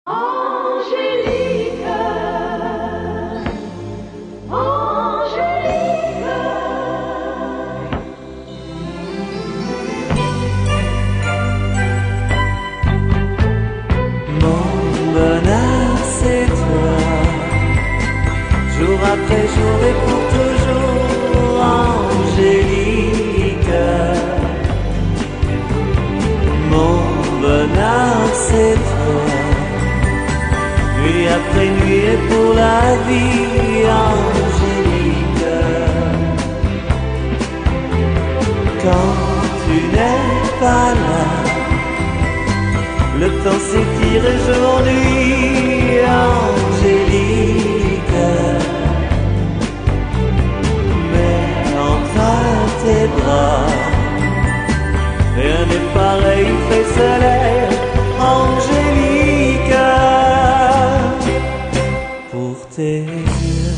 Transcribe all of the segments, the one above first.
Angélique, Angélique. Mon bonheur, c'est toi, jour après jour et pour toujours, Angélique. Mon bonheur, c'est toi, nuit après nuit et pour la vie, Angélique. Quand tu n'es pas là, le temps s'étire et je m'ennuie, Angélique. Mais entre tes bras, rien n'est pareil, il fait soleil, Angélique. Pour tes yeux,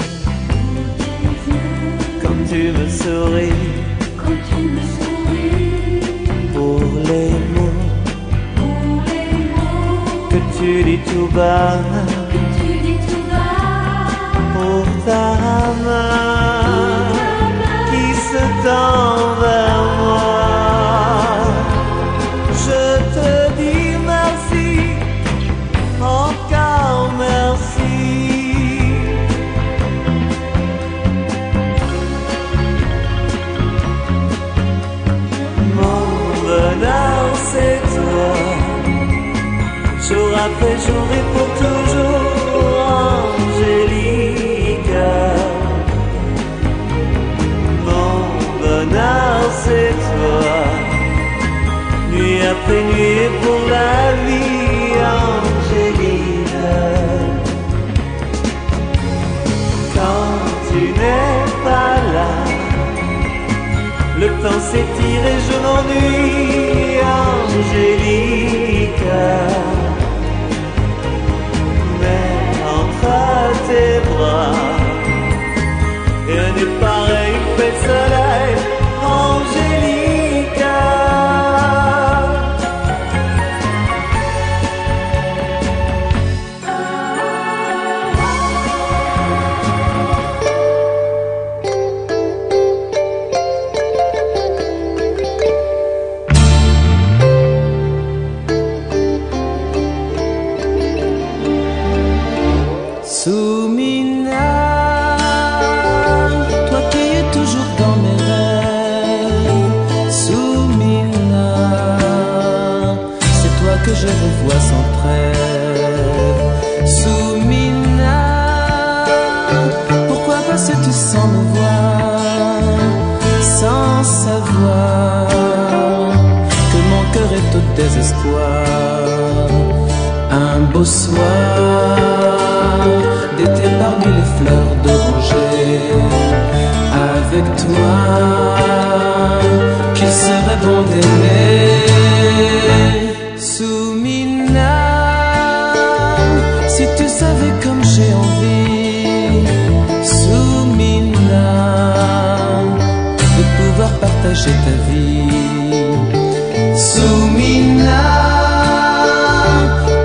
comme tu me souris, Quand tu me souris, pour les mots que tu dis tout bas, que tu dis tout bas, pour ta main qui se tend vers moi, je te dis merci, encore merci. Mon bonheur, c'est toi, jour après jour et pour toujours, Angélique. Mon bonheur, c'est toi, nuit après nuit et pour la vie, Angélique. Quand tu n'es pas là, le temps s'étire et je m'ennuie, Angélique. Mais entre tes bras, rien n'est pareil, fait soleil, Angélique. Soumina, toi qui es toujours dans mes rêves. Soumina, c'est toi que je revois sans trêve. Soumina, pourquoi passes-tu sans me voir, sans savoir que mon cœur est au désespoir. Un beau soir d'été parmi les fleurs d'oranger, avec toi qu'il serait bon d'aimer. Soumina, si tu savais comme j'ai envie, Soumina, de pouvoir partager ta vie. Soumina,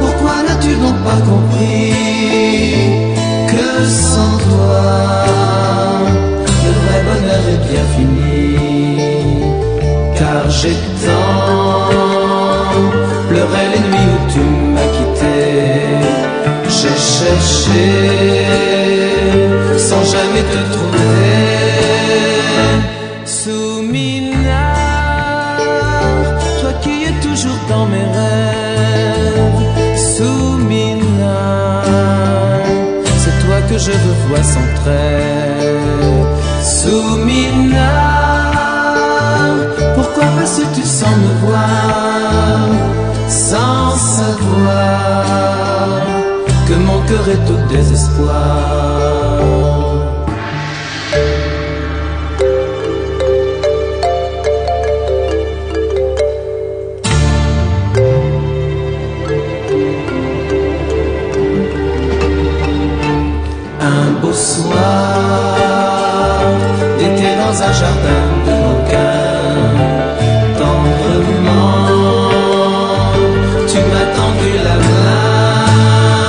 pourquoi n'as-tu donc pas compris que sans toi, le vrai bonheur est bien fini? Car j'ai tant pleuré les nuits où tu m'as quitté. J'ai cherché sans jamais te trouver. Soumina, toi qui es toujours dans mes rêves. Soumina, c'est toi que je revois sans trêve. Soumina, pourquoi passes-tu sans me voir, sans savoir que mon cœur est au désespoir? Un beau soir d'été dans un jardin de nos cœurs, tendrement tu m'as tendu la main.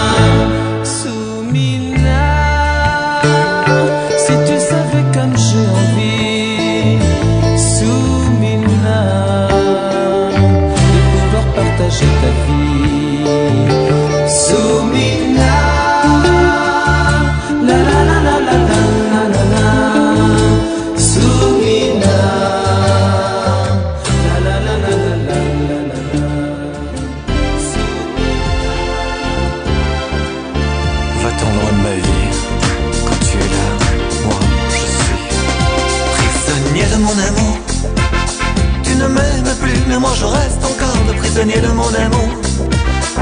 mais moi je reste encore le prisonnier de mon amour.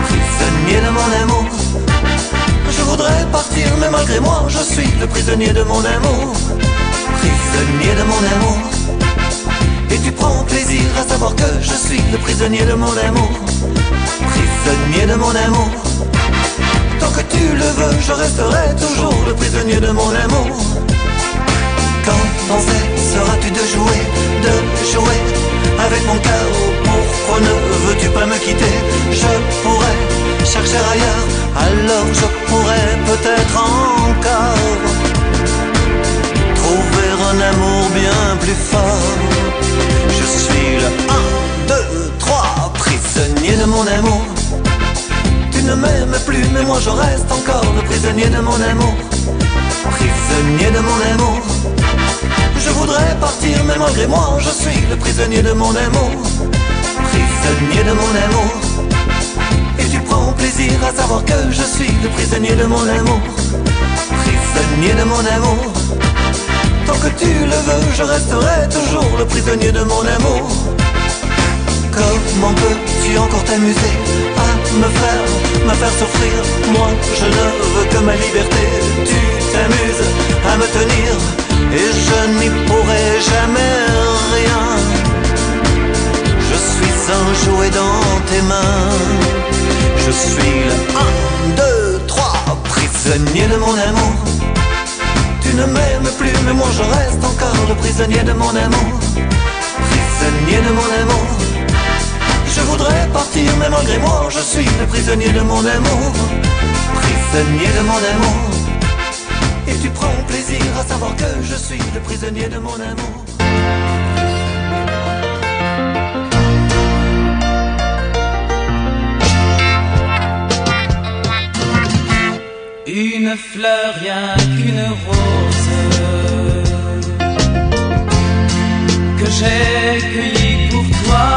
Prisonnier de mon amour. Je voudrais partir, mais malgré moi, je suis le prisonnier de mon amour. Prisonnier de mon amour. Et tu prends plaisir à savoir que je suis le prisonnier de mon amour. Prisonnier de mon amour. Tant que tu le veux, je resterai toujours le prisonnier de mon amour. Quand cesseras-tu de jouer avec mon cœur? Pourquoi ne veux-tu pas me quitter? Je pourrais chercher ailleurs, alors je pourrais peut-être encore trouver un amour bien plus fort. Je suis le 1, 2, 3, prisonnier de mon amour. Tu ne m'aimes plus, mais moi je reste encore le prisonnier de mon amour. Prisonnier de mon amour. Je voudrais partir, mais malgré moi, je suis le prisonnier de mon amour. Prisonnier de mon amour. Et tu prends plaisir à savoir que je suis le prisonnier de mon amour. Prisonnier de mon amour. Tant que tu le veux, je resterai toujours le prisonnier de mon amour. Comment peux-tu encore t'amuser à me faire souffrir? Moi, je ne veux que ma liberté. Tu t'amuses à me tenir et je n'y pourrai jamais rien. Je suis un jouet dans tes mains. Je suis le 1, 2, 3, prisonnier de mon amour. Tu ne m'aimes plus, mais moi je reste encore le prisonnier de mon amour. Prisonnier de mon amour. Je voudrais partir, mais malgré moi, je suis le prisonnier de mon amour. Prisonnier de mon amour. Et tu prends plaisir à savoir que je suis le prisonnier de mon amour. Une fleur, rien qu'une rose que j'ai cueillie pour toi.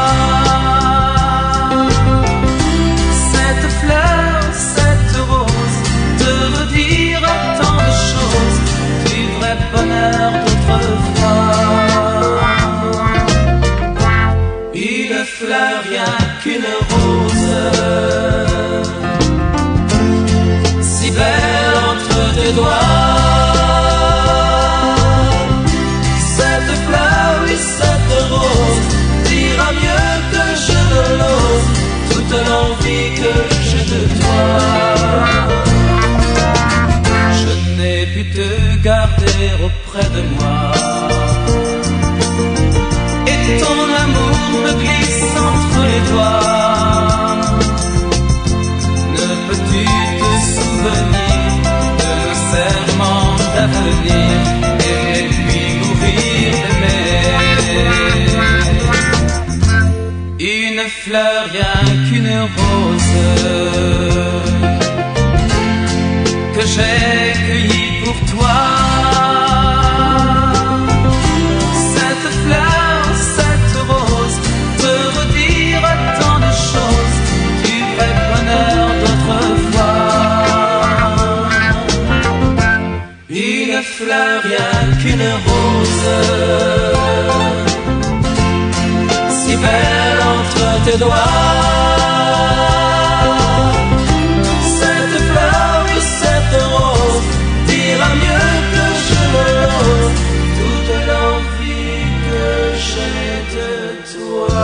Cette fleur, cette rose te redira tant de choses, du vrai bonheur d'autrefois. Une fleur, rien qu'une rose, si belle entre tes doigts. Cette fleur, oui, cette rose dira mieux que je ne l'ose toute l'envie que j'ai de toi. Je n'ai pu te garder auprès de moi, et ton amour me glisse entre les doigts. Ne peux-tu te souvenir de nos serments d'avenir et puis mourir d'aimer? Une fleur, rien qu'une rose que j'ai cueillie pour toi. Cette fleur, cette rose te redira tant de choses, du vrai bonheur d'autrefois. Une fleur, rien qu'une rose, si belle entre tes doigts. Cette fleur, oui, cette rose dira mieux que je ne l'ose toute l'envie que j'ai de toi.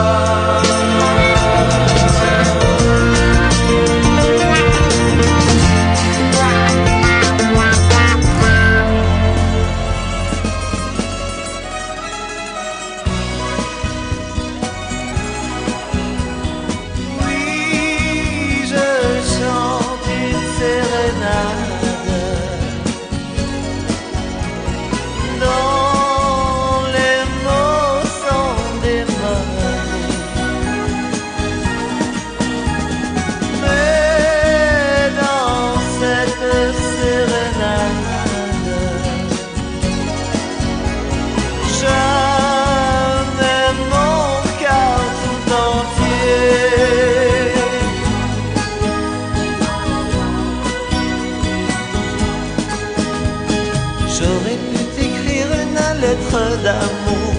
J'aurais pu t'écrire une lettre d'amour,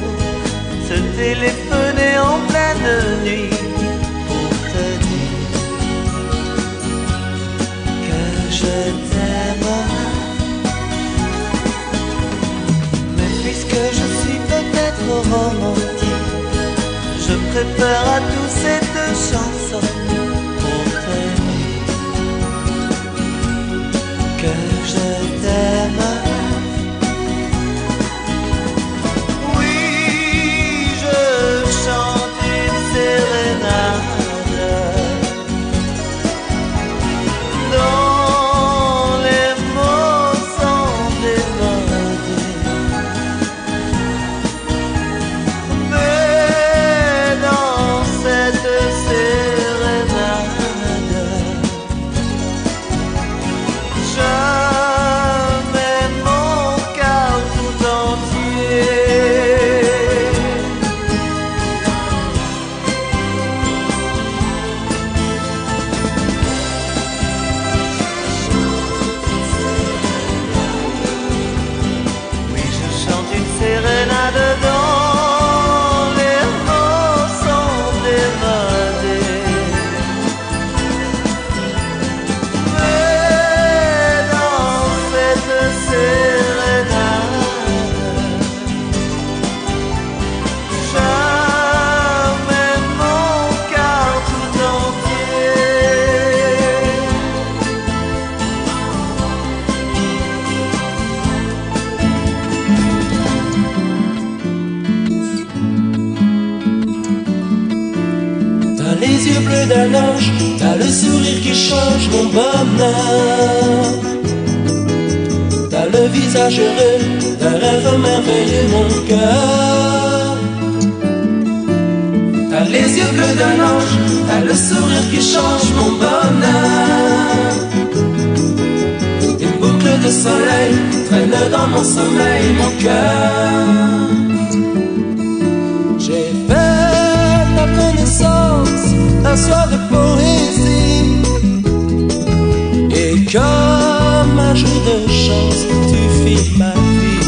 te téléphoner en pleine nuit pour te dire que je t'aime. Mais puisque je suis peut-être romantique, je prépare à tous cette chanson pour te dire que je t'aime. Les yeux bleus d'un ange, t'as le sourire qui change mon bonheur. T'as le visage heureux d'un rêve merveilleux, mon cœur. T'as les yeux bleus d'un ange, t'as le sourire qui change mon bonheur. Une boucle de soleil traîne dans mon sommeil, mon cœur. J'ai fait ta connaissance un soir de poésie, et comme un jeu de chance, tu fis ma vie.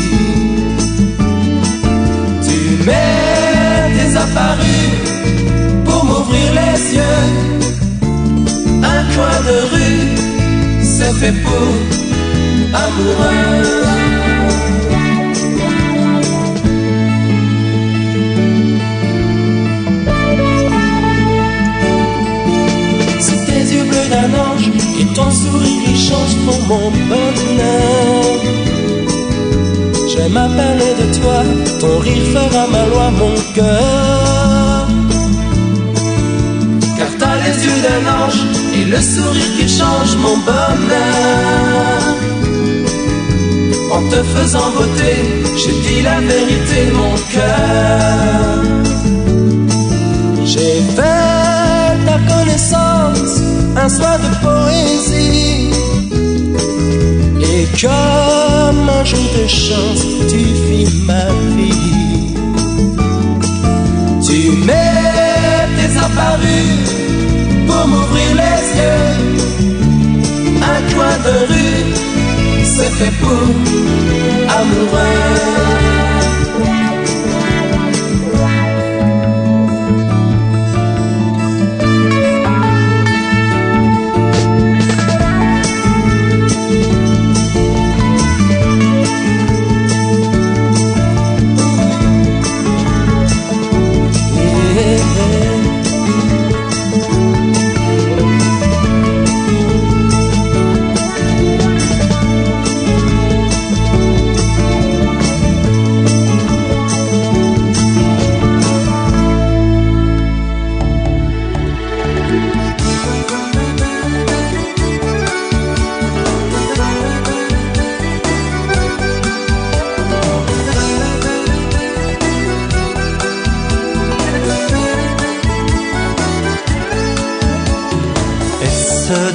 Tu m'es apparu pour m'ouvrir les yeux. Un coin de rue, c'est fait pour amoureux. D'un ange et ton sourire qui change pour mon bonheur. J'aime à parler de toi, ton rire fera ma loi, mon cœur. Car t'as les yeux d'un ange et le sourire qui change mon bonheur. En te faisant voter, j'ai dit la vérité, mon cœur. J'ai fait ta connaissance un soir de poésie, et comme un jeu de chance, tu fis ma vie. Tu m'es apparu pour m'ouvrir les yeux. Un coin de rue, c'est fait pour amoureux.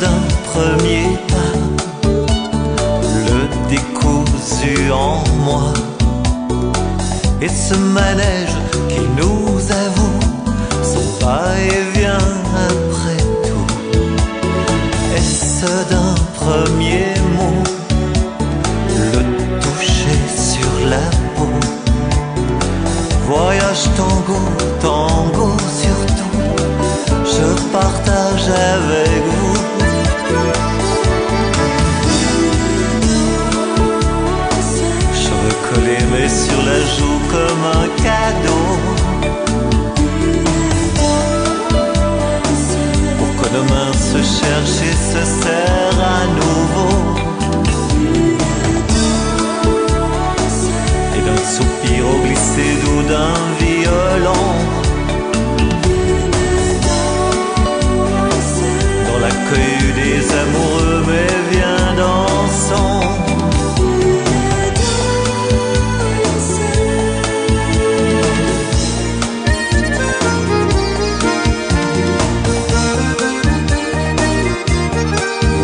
D'un premier pas, le décousu en moi, et ce manège qui nous avoue son va-et-vient après tout. Est-ce d'un premier mot, le toucher sur la peau? Voyage tango, tango, comme un cadeau. Pour que demain se cherche et se serre à nouveau. Et d'un soupir au glissé doux d'un violon, dans l'accueil des amoureux, mais viens dansons.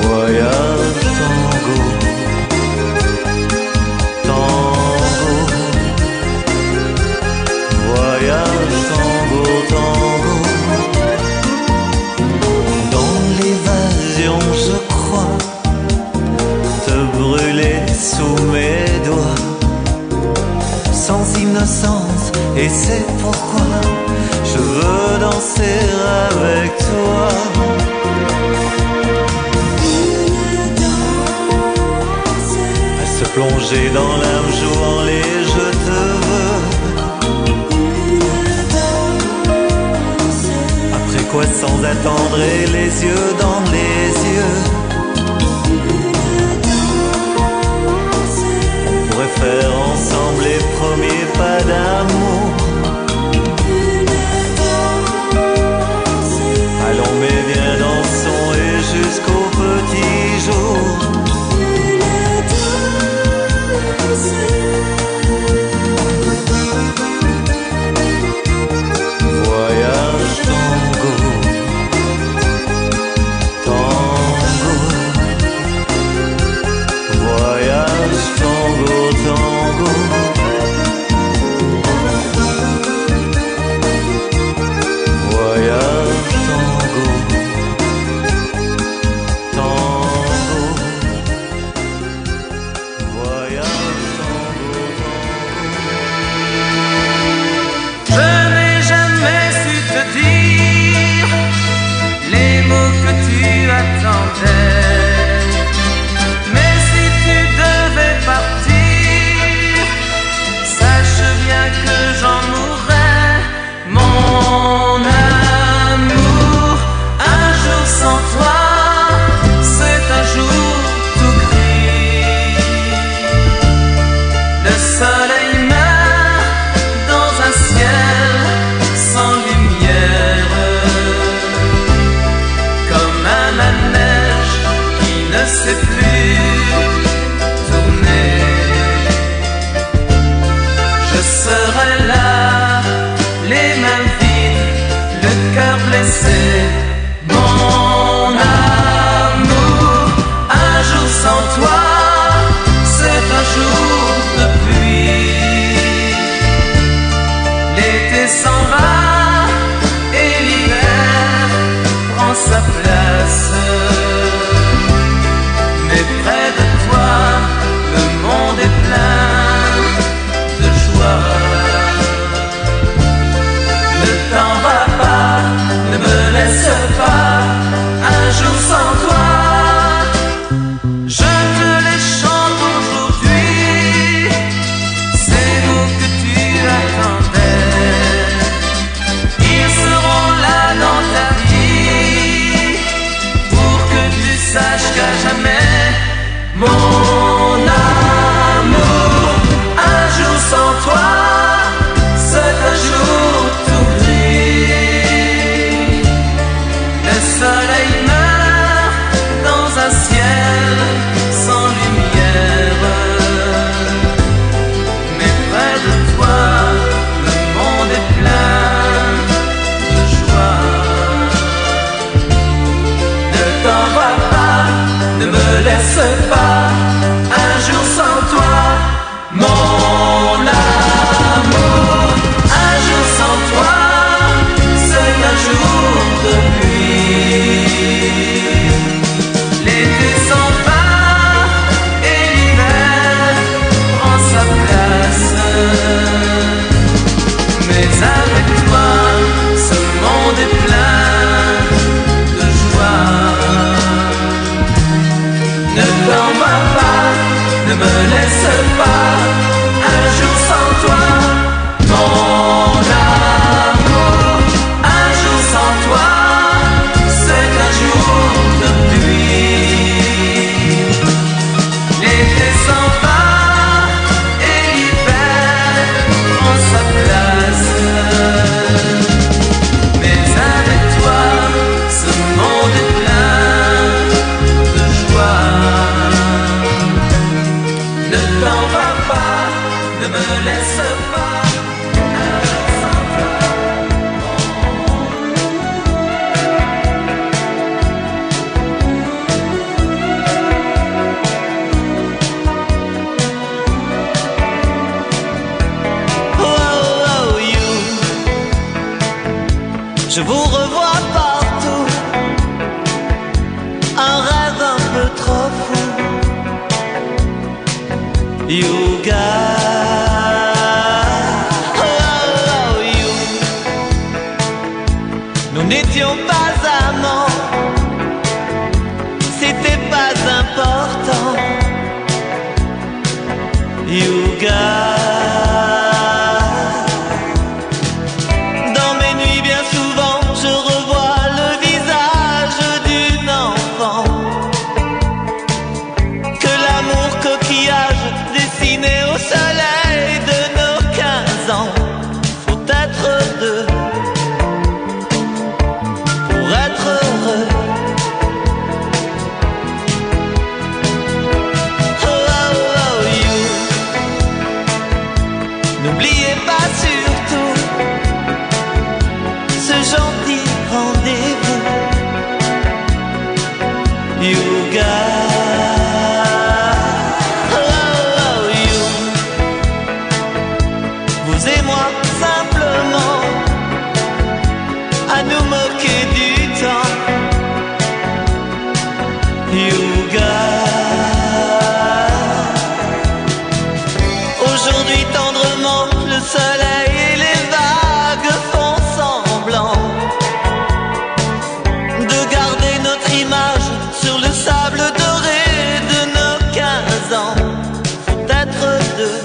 Voyage tango, tango. Voyage tango, tango. Dans l'évasion je crois te brûler sous mes doigts, sans innocence, et c'est pourquoi je veux danser avec toi. Se plonger dans l'âme jouant les je te veux. Après quoi sans attendre et les yeux dans les yeux, on pourrait faire ensemble les premiers pas d'amour. Allons mais viens dansons et jusqu'au petit jour. Voyage tango, tango. Voyage tango, tango. Voyage tango, tango. Voyage tango, tango. Je n'ai jamais su te dire les mots que tu attendais. Mais si tu devais partir, sache bien que j'en mourrais, mon amour. Un jour sans toi, c'est un jour tout gris. Le soleil meurt dans un ciel sans lumière, comme un manège qui ne sait plus tourner. Je serai là, les mains vides, le cœur blessé, mon amour. Un jour sans toi, c'est un jour de pluie. L'été s'en va et l'hiver prend sa place. Mais près de toi, le monde est plein de joie. Ne t'en va pas, ne me laisse pas, un jour sans toi. Je te les chante aujourd'hui, ces mots que tu attendais. Ils seront là dans ta vie, pour que tu saches qu'à jamais, mon amour, un jour sans toi, c'est un jour tout gris. Le soleil meurt dans un ciel sans lumière. Mais près de toi, le monde est plein de joie. Ne t'en va pas, ne me laisse pas, un jour sans toi, mon amour. Un jour sans toi, c'est un jour de pluie. L'été s'en va et l'hiver prend sa place. Mais avec toi, ce monde est plein de joie. Ne t'en va pas, ne me laisse pas, un jour sans toi, Je vous revois partout, un rêve un peu trop fou. You got, oh, you. Nous n'étions pas amants, c'était pas important. You got. Dans mes nuits bien souvent, je revois le visage d'une enfant. Que l'amour coquillage dessiné au soleil de nos 15 ans. Faut être deux pour être heureux. Oh, oh, oh, you. N'oubliez pas surtout ce gentil rendez-vous. You got, oh, oh, you. Vous et moi simplement à nous moquer du temps. You got. Aujourd'hui tendrement le soleil et les vagues font semblant de garder notre image sur le sable doré de nos 15 ans. Faut être deux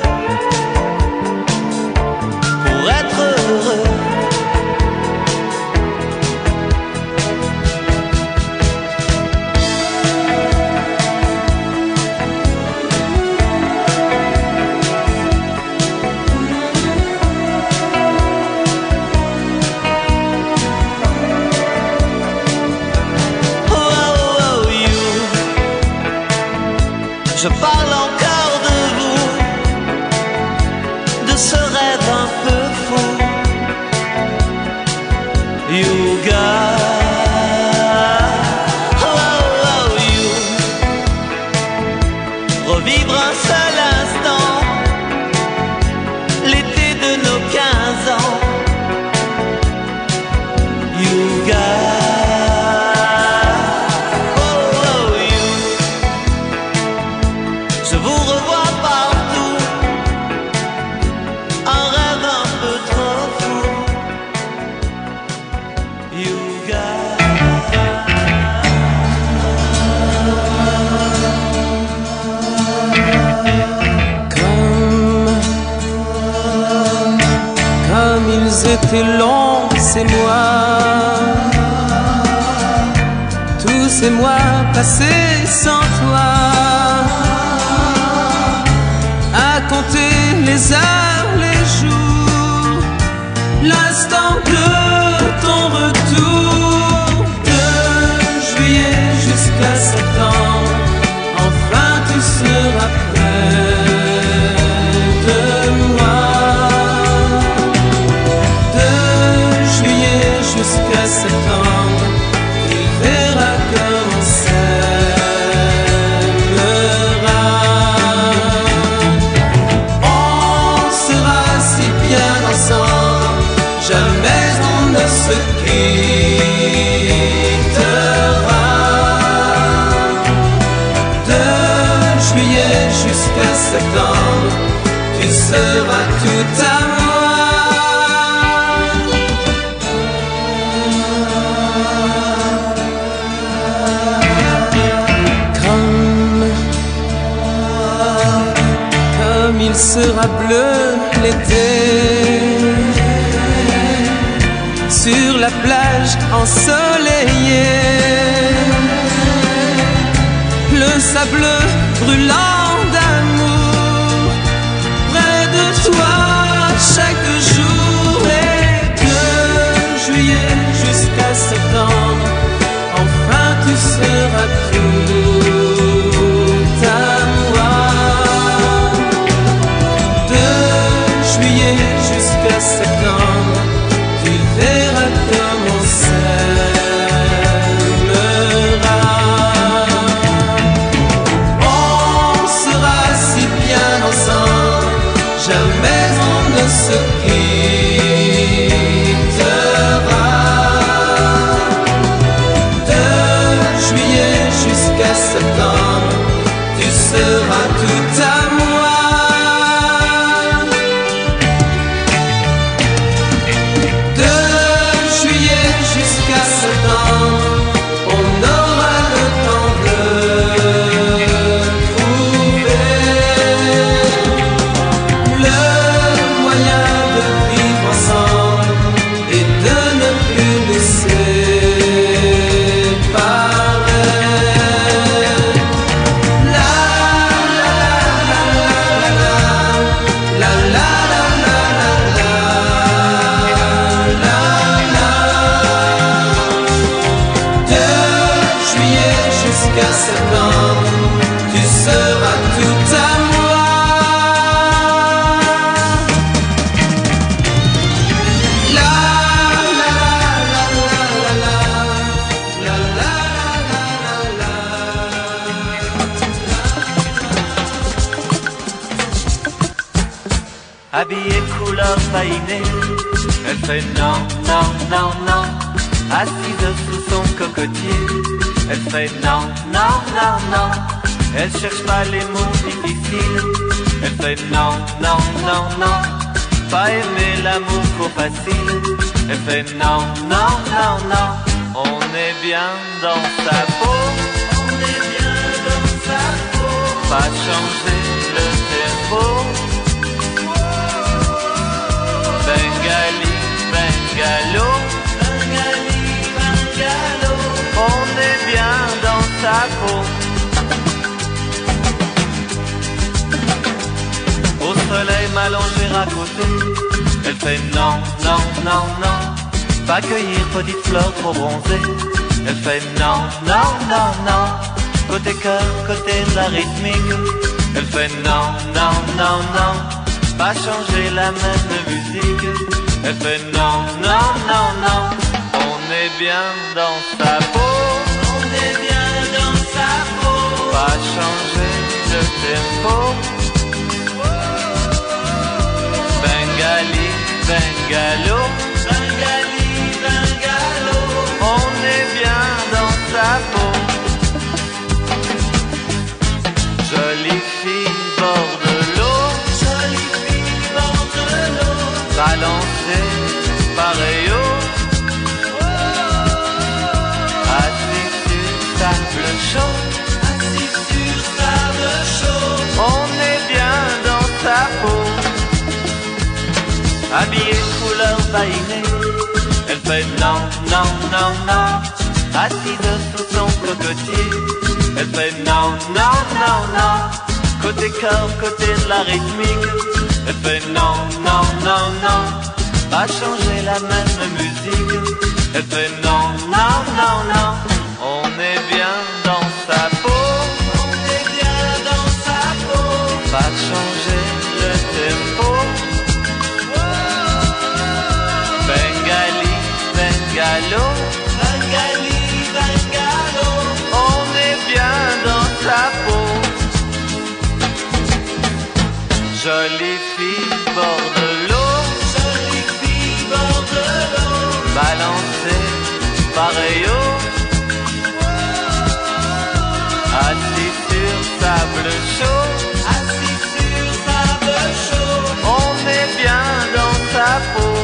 pour être heureux. Oh, oh, oh, you. Je parle encore de vous, de ce rêve un peu fou. You got, oh, oh, you. Revivre un seul instant, l'été de nos 15 ans. You got, oh, oh, you. Je vous revois partout, un rêve un peu trop fou. You got. Comme ils étaient longs ces mois, tous ces mois passés sans toi, à compter les heures, les jours, l'instant de ton retour, de juillet jusqu'à septembre, enfin tu seras près de moi. De juillet jusqu'à septembre, il verra comme on s'aimera. On sera si bien ensemble, jamais on ne se quittera. De juillet jusqu'à septembre, tu seras tout à moi. Comme il sera bleu l'été, sur la plage ensoleillée, le sable brûlant d'amour, près de toi chaque jour. Et de juillet jusqu'à septembre, enfin tu seras tout à moi. De juillet jusqu'à septembre, tu verras comme on s'aimera. On temps, tu seras tout à moi. De juillet jusqu'à septembre, on aura le temps de trouver le moyen de vivre ensemble et de ne plus nous séparer. La la la la la la la la la la la. De juillet jusqu'à septembre, tu seras tout à moi. La la la la la la la la la la. Habillée couleur paillinée, elle fait non, non, non, non. Assise sous son cocotier, elle fait non, non, non, non. Elle cherche pas les mots difficiles, elle fait non, non, non, non. Pas aimer l'amour trop facile, elle fait non, non, non, non. On est bien dans sa peau, on est bien dans sa peau. Pas changer le tempo. Bengali, bengalo, Bengali, bengalo. On est bien dans sa peau. Au soleil m'allonger à côté, elle fait non, non, non, non. Pas cueillir petites fleurs trop bronzées, elle fait non, non, non, non. Côté cœur, côté de la rythmique, elle fait non, non, non, non. Pas changer la même musique, elle fait non, non, non, non. On est bien dans sa peau, on est bien dans sa peau. Pas changer le tempo. Bengali, bengalo, Bengali, bengalo. On est bien dans sa peau. Jolie fille bord de l'eau, jolie fille bord de l'eau. Balancée pareil au assis sur sable chaud, assis sur sable chaud. On est bien dans sa peau. Habillée couleur paillinée, elle fait non, non, non, non. Assise sous son cocotier, elle fait non, non, non, non. Côté cœur, côté de la rythmique, elle fait non, non, non, non. Pas changer la même musique, elle fait non, non, non, non. On est bien dans sa peau, on est bien dans sa peau. Pas changer le tempo. Bengali, bengalo, Bengali, bengalo. On est bien dans sa peau. Jolie fille bord de l'eau, jolie fille bord de l'eau. Balancée pareil au assis sur sable chaud, assis sur sable chaud. On est bien dans sa peau.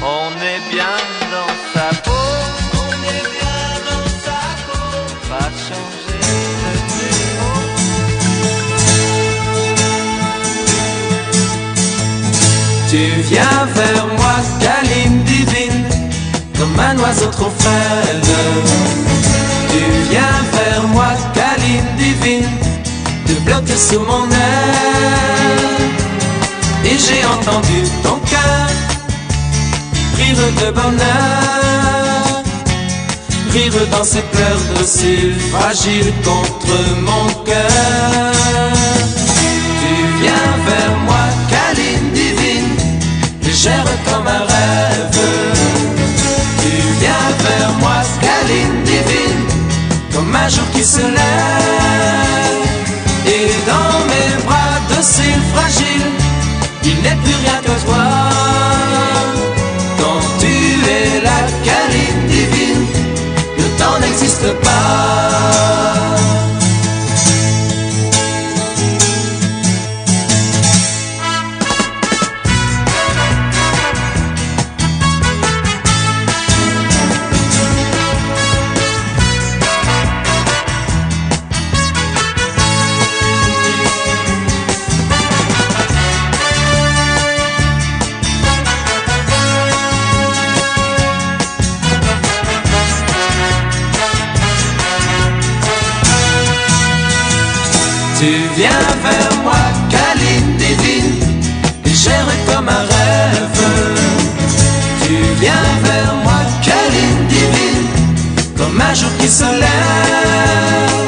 On est bien dans sa peau, on est bien dans sa peau. Pas changer le tempo. Tu viens vers moi, câline divine, comme un oiseau trop frêle. Tu viens vers moi, câline divine, te bloques sous mon aile. Et j'ai entendu ton cœur rire de bonheur, rire dans ses pleurs dociles, fragiles contre mon cœur. Tu viens vers moi, câline divine, légère comme un rêve. Tu viens vers moi, câline divine, comme un jour qui se lève. Et dans mes bras dociles, fragiles, il n'est plus rien que toi. Quand tu es la câline divine, le temps n'existe Tu viens vers moi, câline divine, et j'erre comme un rêve. Tu viens vers moi, câline divine, comme un jour qui se lève.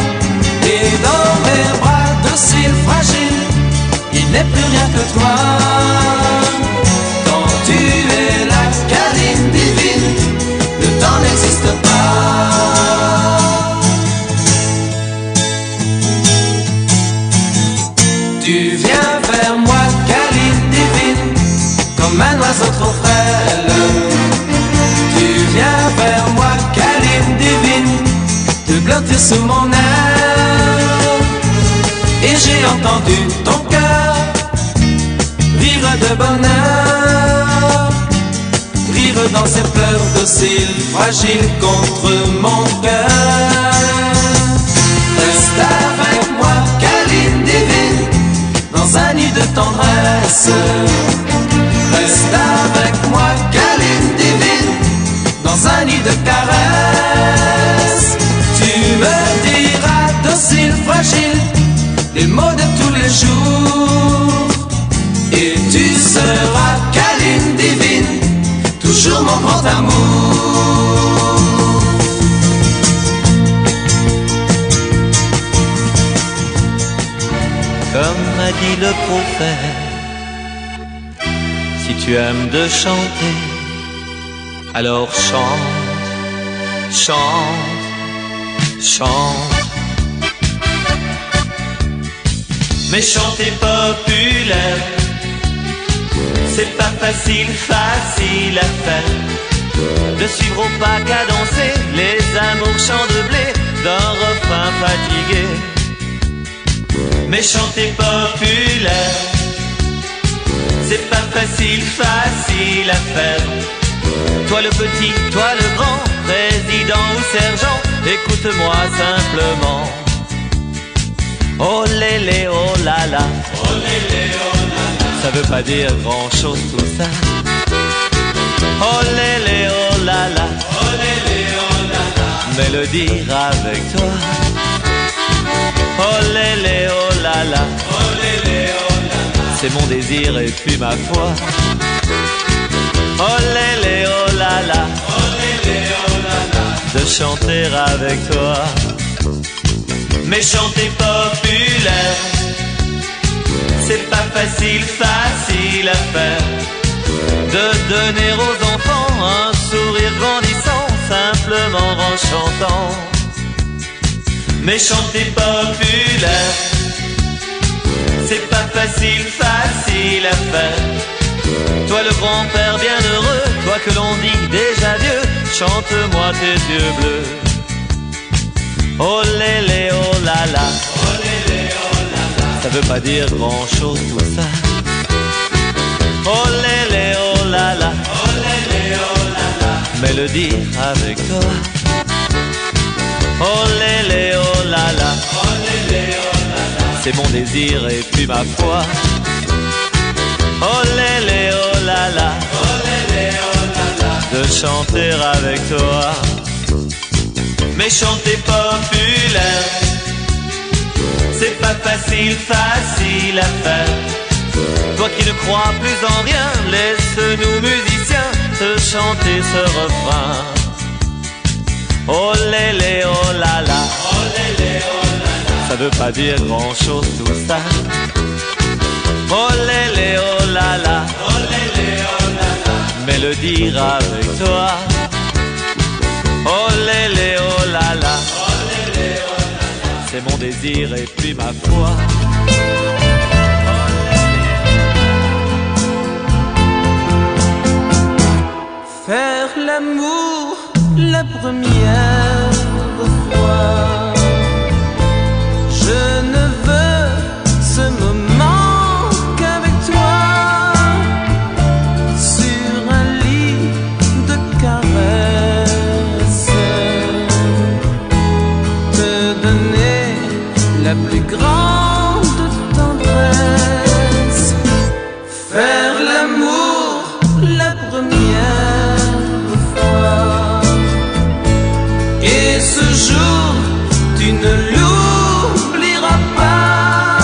Et dans mes bras dociles, fragiles, il n'est plus rien que toi. Quand tu es la câline divine, le temps n'existe pas. Tu viens vers moi, câline divine, comme un oiseau trop frêle. Tu viens vers moi, câline divine, te blottir sous mon aile. Et j'ai entendu ton cœur vivre de bonheur, vivre dans ses pleurs dociles, fragiles contre mon cœur. Reste avec moi, câline divine, dans un nid de tendresse. Reste avec moi, câline divine, dans un nid de caresse. Tu me diras docile, fragile, les mots de tous les jours. Et tu seras câline divine, toujours mon grand amour. Comme m'a dit le prophète, si tu aimes de chanter, alors chante, chante, chante. Mais chanter populaire, c'est pas facile, facile à faire. De suivre au pas cadencé les amours chants de blé d'un refrain fatigué. Mais chanter populaire, c'est pas facile, facile à faire. Toi le petit, toi le grand, président ou sergent, écoute-moi simplement. Oh lélé, oh là là, oh lélé, oh là là, ça veut pas dire grand chose tout ça. Oh lélé, oh là là, oh lélé, oh là là, mais le dire avec toi. Oh lélé, oh là là, oh lélé, oh là là, c'est mon désir et puis ma foi. Oh lélé, oh là là, oh lélé, oh là là, de chanter avec toi. Mais chanter populaire, c'est pas facile, facile à faire. De donner aux enfants un sourire grandissant, simplement en chantant. Mais chanter populaire, c'est pas facile, facile à faire. Toi le grand-père bienheureux, toi que l'on dit déjà vieux, chante-moi tes yeux bleus. Oh lélé, oh là là, oh lélé, oh là là, ça veut pas dire grand-chose tout ça. Oh lélé, oh là là, oh lélé, oh là là, mais le dire avec toi. Oh lélé, oh là là, oh lélé, oh là là, c'est mon désir et puis ma foi. Oh lélé, oh là là, oh lélé, oh là là, de chanter avec toi. Mais chanter populaire, c'est pas facile, facile à faire. Toi qui ne crois plus en rien, laisse-nous musiciens te chanter ce refrain. Oh lélé, oh là là, oh lélé, oh là là, ça veut pas dire grand-chose tout ça. Oh lélé, oh là là, oh lélé, oh là là, mais le dire avec toi. Oh lélé, oh là là, oh lélé, oh là là, c'est mon désir et puis ma foi. Faire l'amour la première fois, je ne veux ce moment qu'avec toi, sur un lit de caresses, te donner la plus grande tendresse. Faire l'amour la première fois, et ce jour tu ne l'oublieras pas.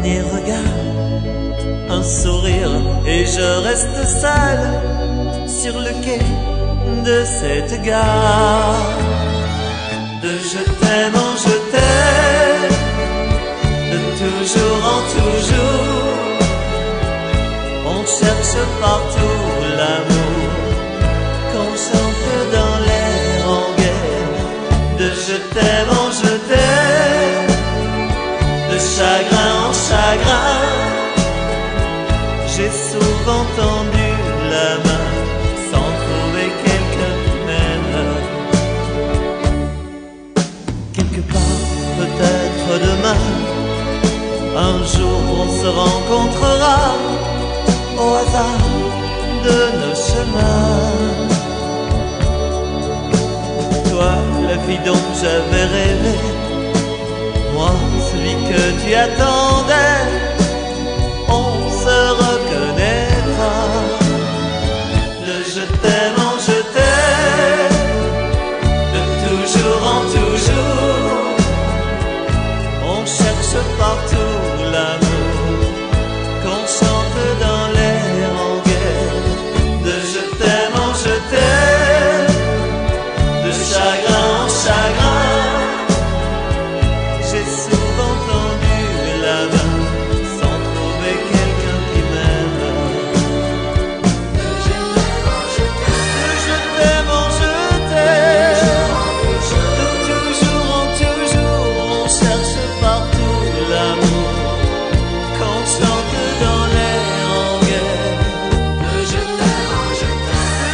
dernier regard, un sourire et je reste seul sur le quai de cette gare. De je t'aime en je t'aime, de toujours en toujours, on cherche partout l'amour qu'on chante dans l'air en guerre. De je t'aime en je t'aime, de chagrin en chagrin, j'ai souvent tendu la main sans trouver quelqu'un qui m'aime. Quelque part, peut-être demain, un jour on se rencontrera au hasard de nos chemins. Toi, la fille dont j'avais rêvé, moi, celui que tu attendais, on se reconnaîtra. Le je t'aime en je t'aime, de toujours en toujours, on cherche partout l'amour qu'on chante dans l'air en guerre. De je t'aime en je t'aime, de chagrin en chagrin, j'ai souvent tendu la main sans trouver quelqu'un qui m'aime. De je t'aime en je t'aime, de toujours en toujours, on cherche partout l'amour qu'on chante dans l'air en guerre. De je t'aime en je t'aime,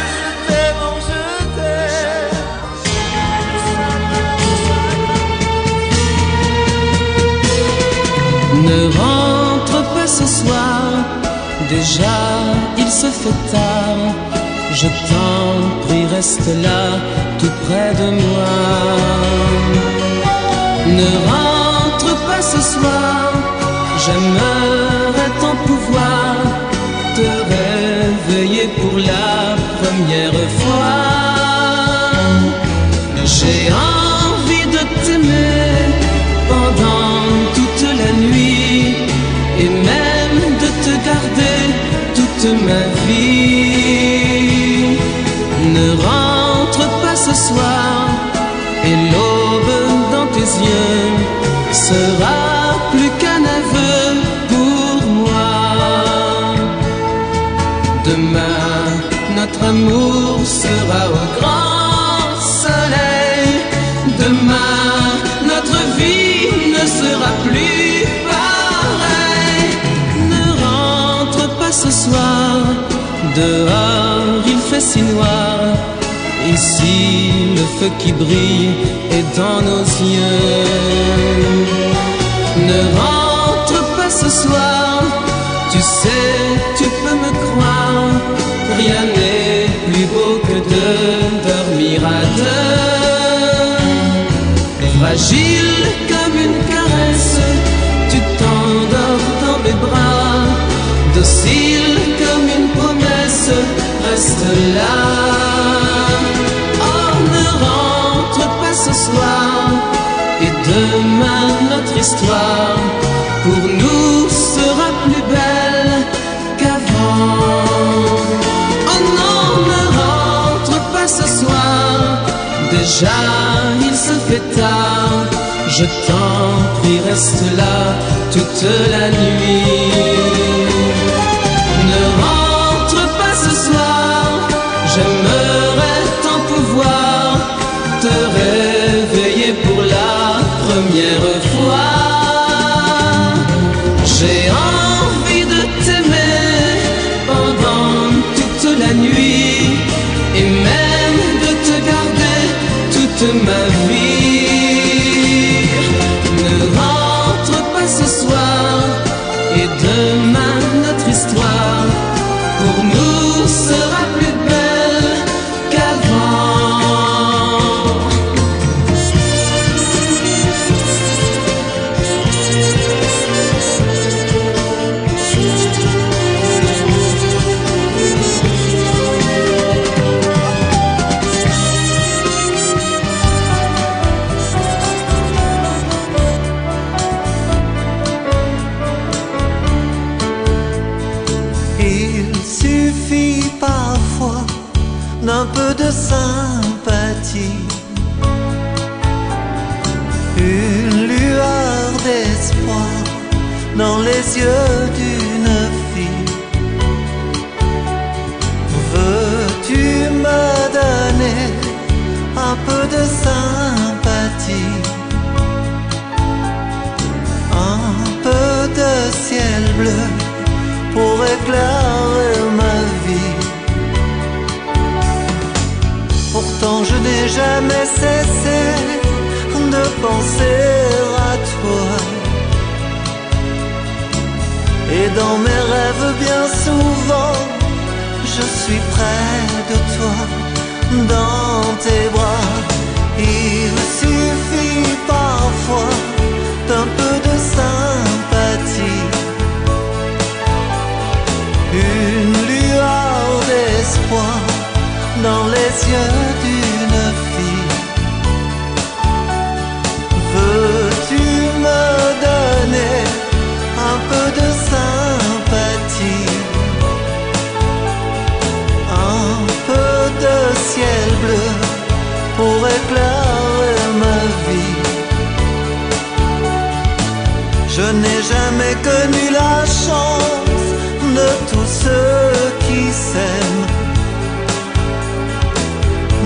Ne rentre pas ce soir, déjà il se fait tard. Je t'en prie, reste là, tout près de moi. Ne rentre pas ce soir, j'aimerais ton pouvoir te réveiller pour la première fois. J'ai envie de t'aimer pendant toute la nuit et même de te garder toute ma vie. Ne rentre pas ce soir et l'aube dans tes yeux sera plus qu'un aveu pour moi. Demain, notre amour sera au grand soleil. Demain, notre vie ne sera plus pareille. Ne rentre pas ce soir, dehors il fait si noir. Ici le feu qui brille est dans nos yeux. Ne rentre pas ce soir, tu sais, tu peux me croire, rien n'est plus beau que de dormir à deux. Fragile comme une caresse, tu t'endors dans mes bras. Docile comme une promesse, reste là. Oh, ne rentre pas ce soir, et demain notre histoire pour nous sera plus belle qu'avant. Oh non, ne rentre pas ce soir, déjà il se fait tard. Je t'en prie, reste là toute la nuit. Ne rentre pas ce soir, j'aimerais ton pouvoir te réveiller pour la première fois. J'ai envie de t'aimer pendant toute la nuit et même de te garder toute ma vie. Ne rentre pas ce soir et demain notre histoire pour nous sera plus belle qu'avant. un peu de sympathie, une lueur d'espoir dans les yeux d'une fille. Veux-tu me donner un peu de sympathie, un peu de ciel bleu pour éclairer ma vie? Pourtant je n'ai jamais cessé de penser à toi, et dans mes rêves bien souvent je suis près de toi, dans tes bras. Il suffit parfois d'un peu de sympathie, une lueur d'espoir dans les yeux d'une fille. Veux-tu me donner un peu de sympathie, un peu de ciel bleu pour éclairer ma vie? Je n'ai jamais connu la chance de tous ceux qui s'aiment.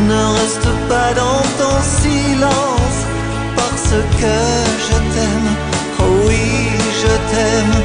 Ne reste pas dans ton silence, parce que je t'aime, oh oui, je t'aime.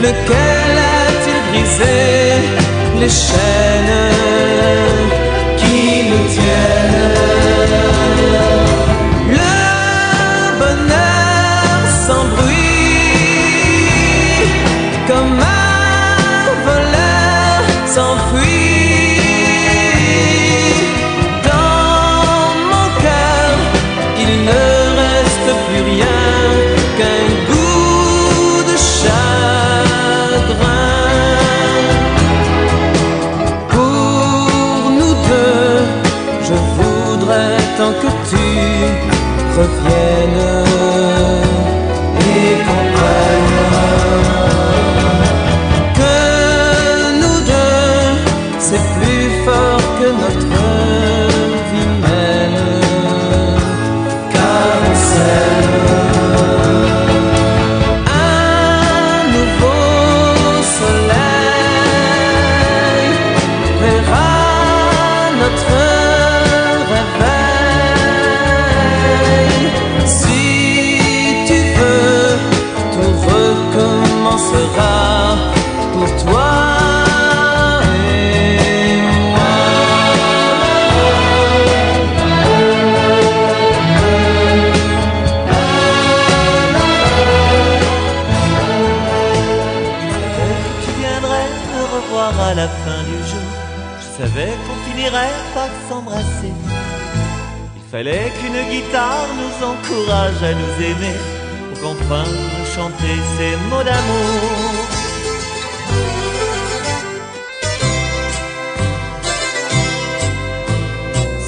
Lequel a-t-il brisé les chaînes qui nous tiennent? Le bonheur sans bruit, comme un voleur s'enfuit. Dans mon cœur, il ne reste plus rien qu'un goût de chagrin. Pour nous deux, je voudrais tant que tu reviennes et comprennes que nous deux, c'est plus fort que notre vie même, car on s'aime. Un nouveau soleil verra notre réveil. Si tu veux, tout recommencera pour toi et moi. revoir à la fin du jour. Je savais qu'on finirait par s'embrasser. Il fallait qu'une guitare nous encourage à nous aimer, pour qu'enfin nous chanter ces mots d'amour.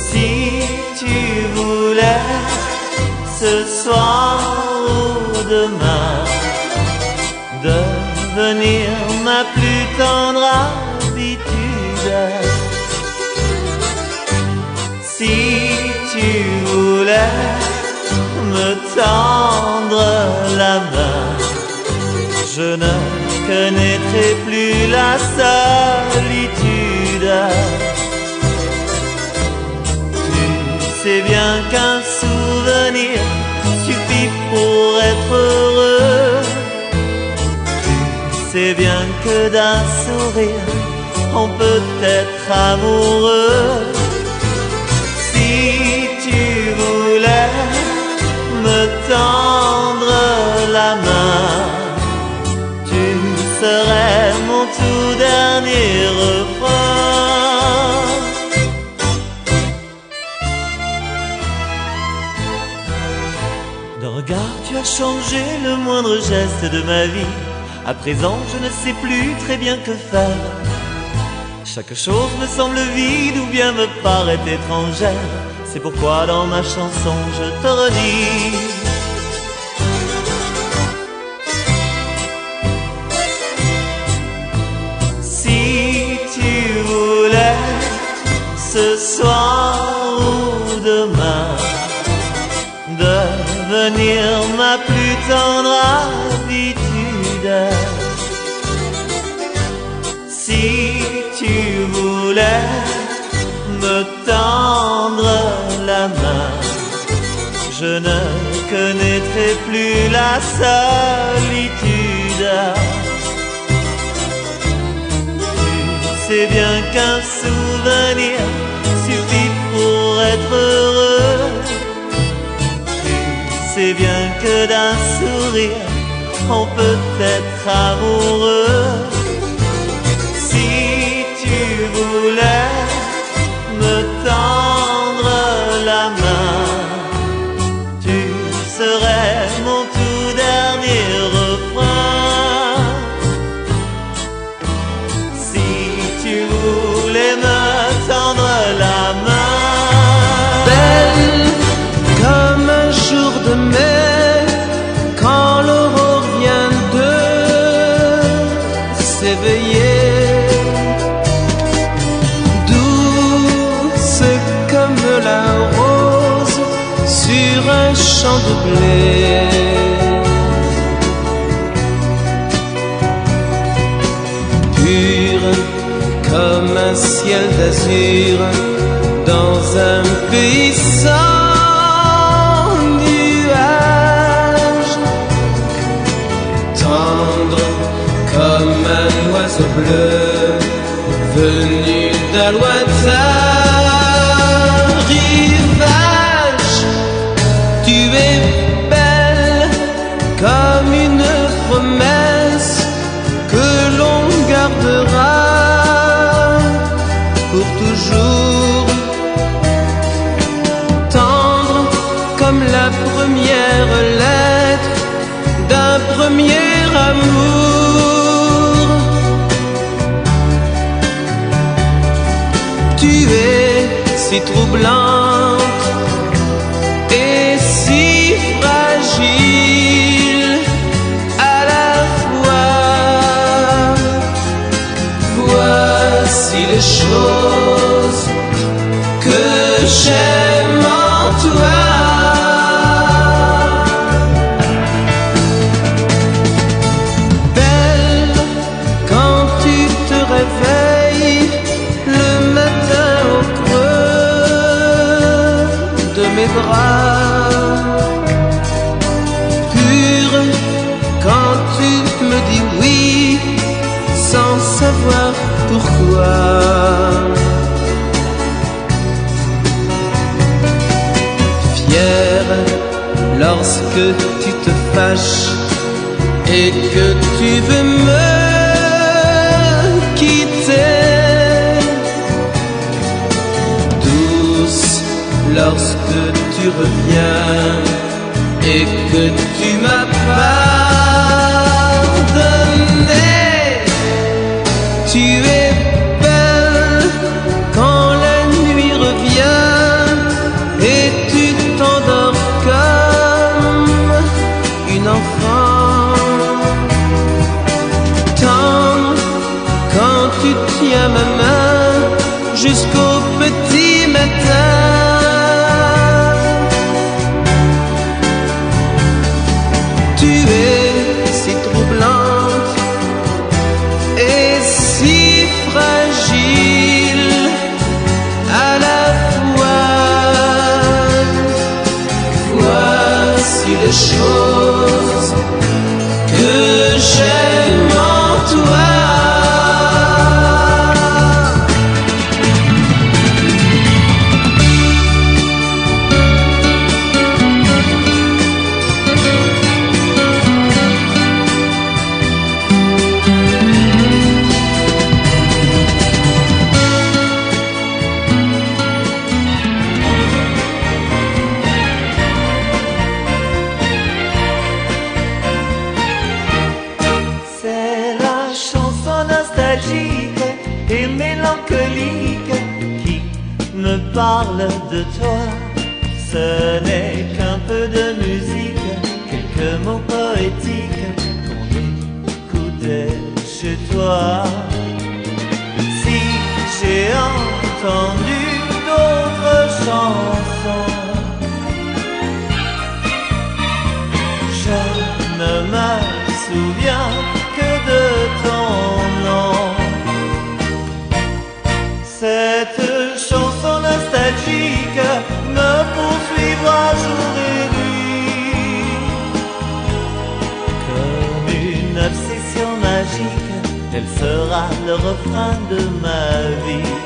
Si tu voulais ce soir ou demain devenir ma plus tendre habitude, si tu voulais me tendre la main, je ne connaîtrai plus la solitude. C'est bien qu'un souvenir suffit pour être heureux. C'est bien que d'un sourire on peut être amoureux. Si tu voulais me tendre la main, tu serais mon tout dernier refrain. D'un regard, tu as changé le moindre geste de ma vie. À présent, je ne sais plus très bien que faire. Chaque chose me semble vide ou bien me paraît étrangère. C'est pourquoi dans ma chanson, je te redis: si tu voulais ce soir ou demain devenir ma plus tendre habitude, si tu voulais me tendre la main, je ne connaîtrai plus la solitude. Tu sais bien qu'un souvenir suffit pour être heureux. C'est bien que d'un sourire on peut être amoureux. Si tu voulais me tendre la main, tu serais mon tout dernier refrain. Si tu voulais me tendre la main, Belle comme un jour de mai, quand l'aurore vient de s'éveiller, douce comme la rose sur un champ de blé, pure comme un ciel d'azur dans un pays sans nuages, tendre comme un oiseau bleu venu d'un lointain rivage. Tu es belle comme une promesse que l'on gardera pour toujours, tendre comme la première lettre d'un premier amour. Tu es si troublante et si fragile à la fois. Voici les choses que j'aime en toi. Belle quand tu te réveilles le matin au creux de mes bras, pure quand tu me dis oui sans savoir pourquoi. Fière lorsque tu te fâches et que tu veux me quitter. reviens et que tu m'as pardonné. Tu es belle quand la nuit revient et tu t'endors comme une enfant. Tant quand tu tiens ma main jusqu'au petit matin. Tu es si troublante et si fragile à la fois. Voici les choses que j'aime en toi. Et mélancolique qui me parle de toi. Ce n'est qu'un peu de musique, quelques mots poétiques qu'on écoutait chez toi. Si j'ai entendu d'autres chansons, je ne me souviens que de ton nom. Cette chanson nostalgique me poursuivra jour et nuit. Comme une obsession magique, elle sera le refrain de ma vie.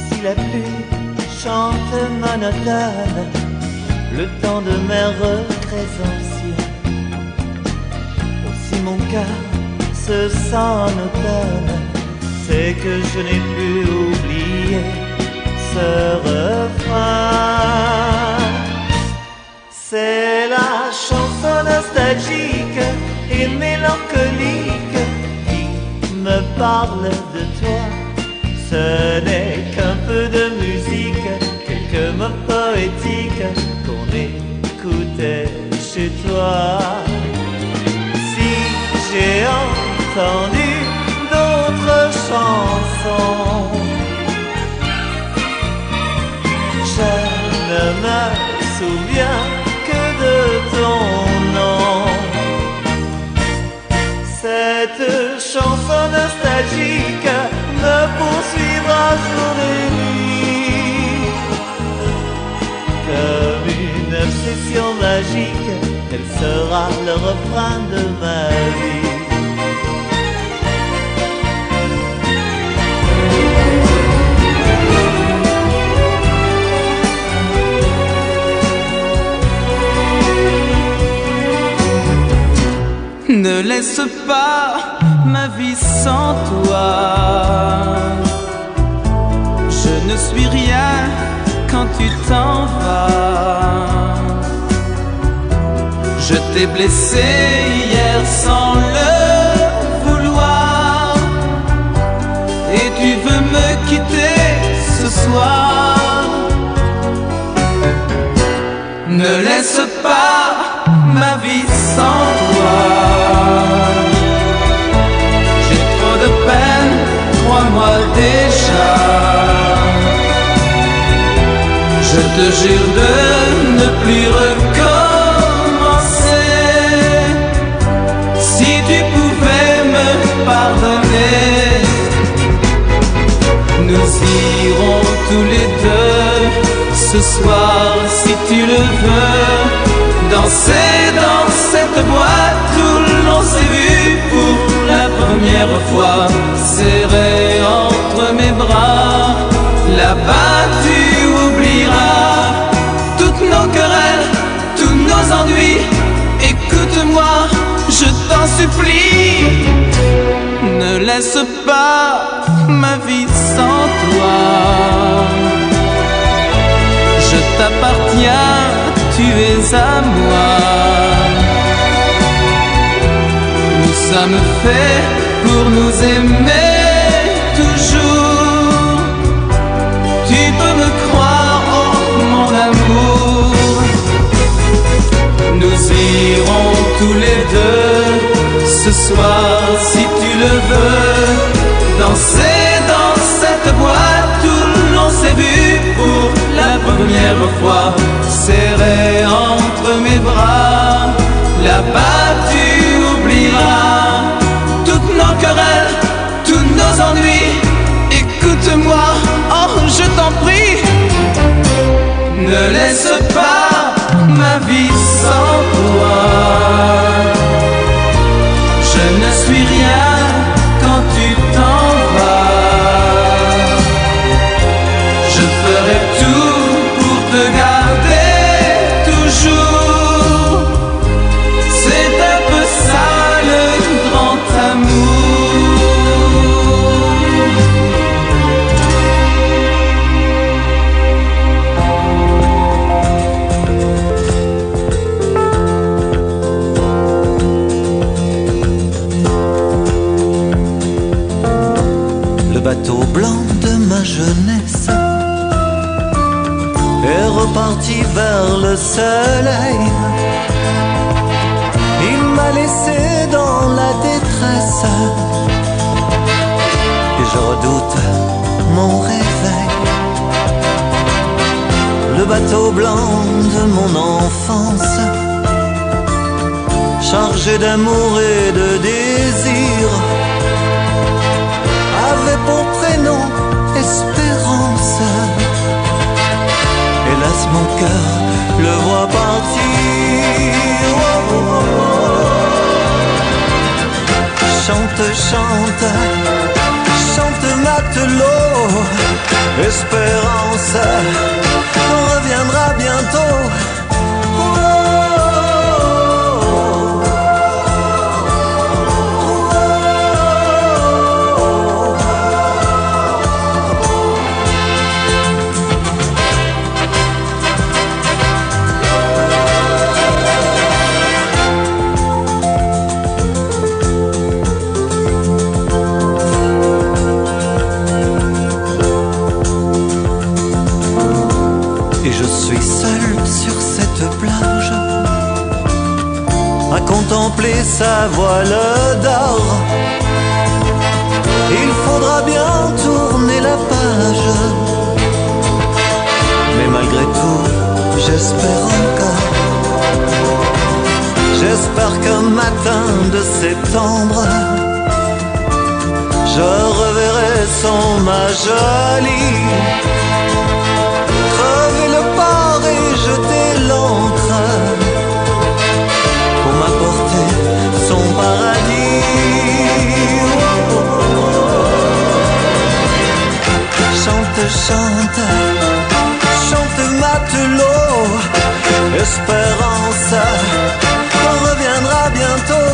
Si la pluie chante monotone, le temps de mes regrets anciens, si mon cœur se sent en automne, c'est que je n'ai plus oublié ce refrain. C'est la chanson nostalgique et mélancolique qui me parle de toi. Ce n'est qu'un peu de musique, quelques mots poétiques qu'on écoutait chez toi. J'ai entendu d'autres chansons, je ne me souviens que de ton nom. Cette chanson nostalgique me poursuivra jour et nuit. Comme une obsession magique, elle sera le refrain de ma vie. Ne laisse pas ma vie sans toi. Je ne suis rien quand tu t'en vas. Je t'ai blessé hier sans le vouloir, et tu veux me quitter ce soir. Ne laisse pas ma vie sans toi. J'ai trop de peine, crois-moi déjà. Je te jure de ne plus recommencer. Si tu pouvais me pardonner, nous irons tous les deux ce soir, si tu le veux, danser dans cette boîte où l'on s'est vu pour la première fois, serré entre mes bras. Là-bas tu oublieras toutes nos querelles, tous nos ennuis. Écoute-moi, je t'en supplie, ne laisse pas ma vie sans toi. Je t'appartiens, tu es à moi. Nous sommes faits pour nous aimer toujours. Tu peux me croire, oh mon amour. Nous irons tous les deux ce soir, si tu le veux, danser dans cette boîte où l'on s'est vu pour la première fois. Serré entre mes bras, là-bas tu oublieras toutes nos querelles, tous nos ennuis. Écoute-moi, oh je t'en prie, ne laisse pas ma vie sans toi. Je ne suis rien quand tu t'en vas. Je ferai tout pour te garder toujours. C'est un peu ça le grand amour. Le bateau blanc de ma jeunesse est reparti vers le soleil. Il m'a laissé dans la détresse et je redoute mon réveil. Le bateau blanc de mon enfance, chargé d'amour et de désir, avait pour prénom Espérance. Hélas mon cœur le voit partir. Oh, oh, oh. Chante, chante, chante matelot. Espérance reviendra bientôt. Oh, oh, et je suis seul sur cette plage à contempler sa voile d'or. Il faudra bien tourner la page, mais malgré tout, j'espère encore. J'espère qu'un matin de septembre, je reverrai son ma jolie. Crever le port et jeter l'encre pour m'apporter son paradis. Chante, chante, chante matelot. Espérance reviendra bientôt.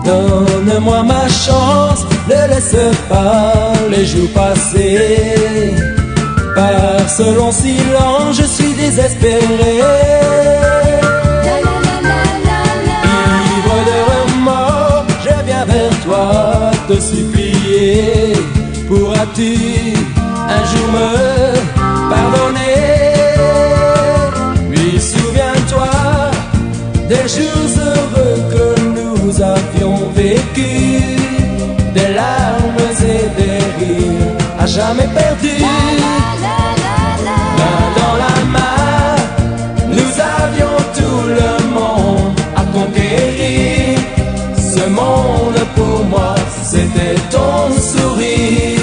Donne-moi ma chance, ne laisse pas les jours passer. Par ce long silence, je suis désespéré. Ivre de remords, je viens vers toi te supplier. Pourras-tu un jour me pardonner? Puis souviens-toi des jours heureux que nous avions vécu, des larmes et des rires à jamais perdus. Main dans la main, nous avions tout le monde à conquérir. Ce monde pour moi, c'était ton sourire.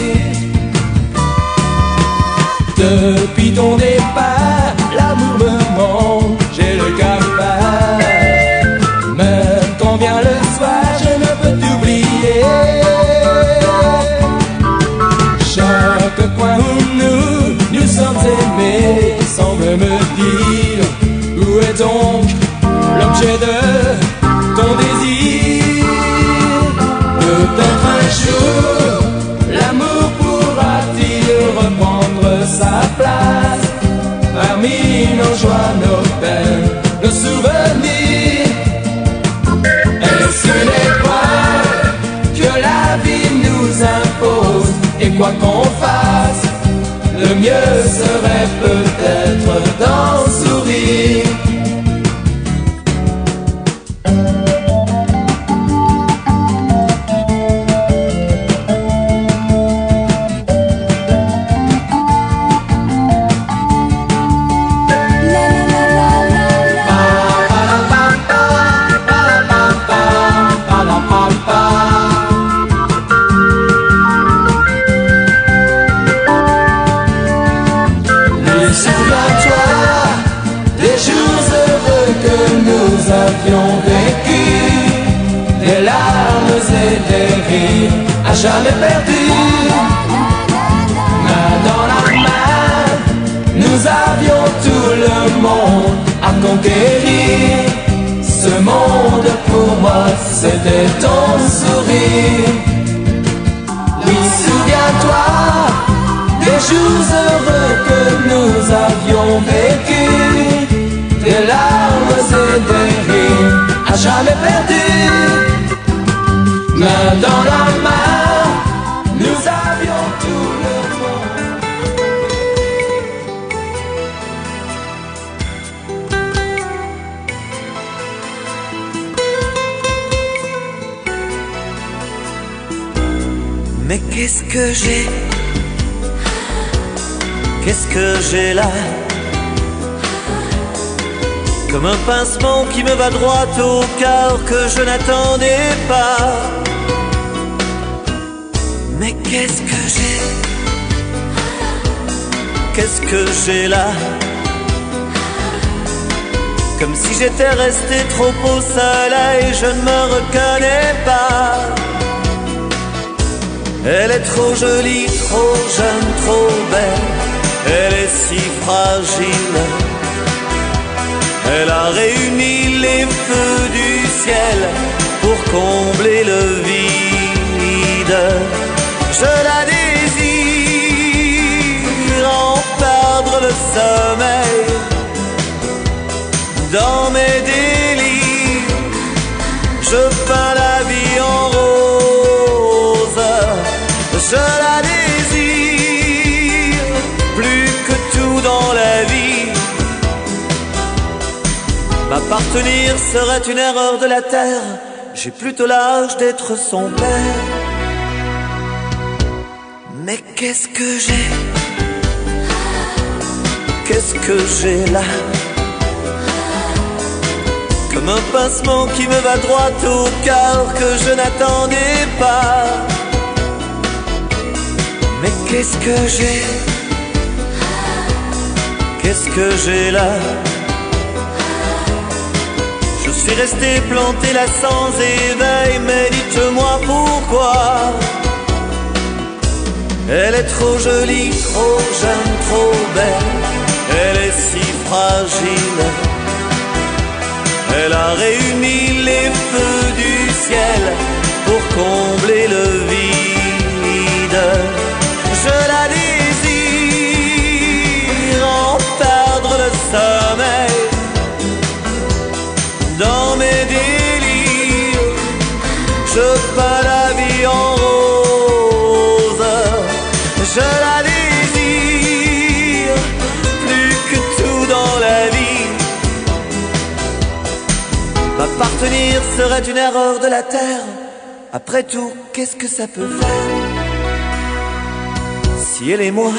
des larmes et des rires, à jamais perdus. Main dans la main, nous avions tout le monde à conquérir. Ce monde pour moi, c'était ton sourire. Oui, souviens-toi des jours heureux que nous avions vécus, des larmes et des rires, à jamais perdus. Main dans la main, nous avions tout le monde. Mais qu'est-ce que j'ai? Qu'est-ce que j'ai là? Comme un pincement qui me va droit au cœur que je n'attendais pas. Mais qu'est-ce que j'ai? Qu'est-ce que j'ai là? Comme si j'étais resté trop au soleil, je ne me reconnais pas. Elle est trop jolie, trop jeune, trop belle. Elle est si fragile. Elle a réuni les feux du ciel pour combler le vide. Je la désire, en perdre le sommeil. Dans mes délires, je peins la vie en rose. Je la désire, plus que tout dans la vie. M'appartenir serait une erreur de la terre. J'ai plutôt l'âge d'être son père. Mais qu'est-ce que j'ai? Qu'est-ce que j'ai là? Comme un pincement qui me va droit au cœur que je n'attendais pas. Mais qu'est-ce que j'ai? Qu'est-ce que j'ai là? Je suis resté planté là sans éveil, mais dites-moi pourquoi. Elle est trop jolie, trop jeune, trop belle. Elle est si fragile. Elle a réuni les feux du ciel pour combler le vide. Je la désire, en perdre le sommeil. Dans mes délires, je peins la vie en rose. Je la désire, plus que tout dans la vie. M'appartenir serait une erreur de la terre. Après tout, qu'est-ce que ça peut faire? Si elle et moi,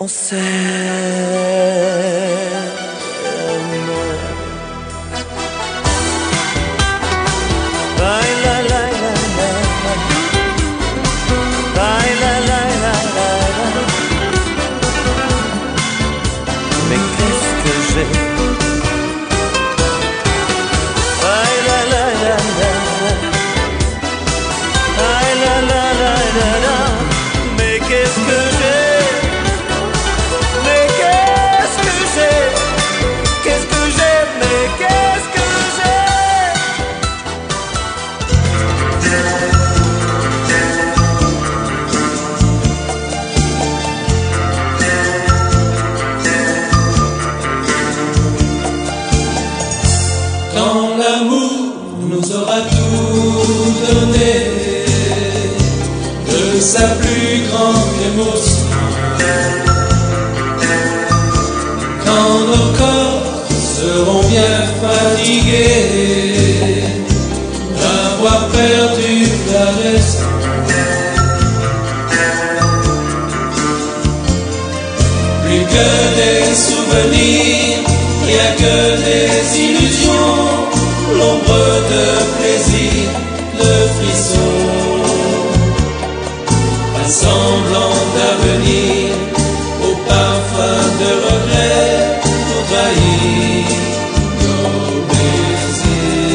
on s'aime. Bye, la, la, la, la. Bye, la, la, la, la, la. Mais qu'est-ce que j'ai? Bye, la, la, la, la, la. Bye, la, la, la, la, la. Mais qu'est-ce que j'ai? Mais qu'est-ce que j'ai? Qu'est-ce que j'ai? Mais qu'est-ce que j'ai? Quand l'amour nous aura tout donné, de sa plus grande émotion, quand nos corps seront bien fatigués d'avoir perdu la raison, plus que des souvenirs, il n'y a que des illusions, l'ombre de plaisir, le frisson, un semblant d'avenir, au parfum de regret, pour trahir nos baisers.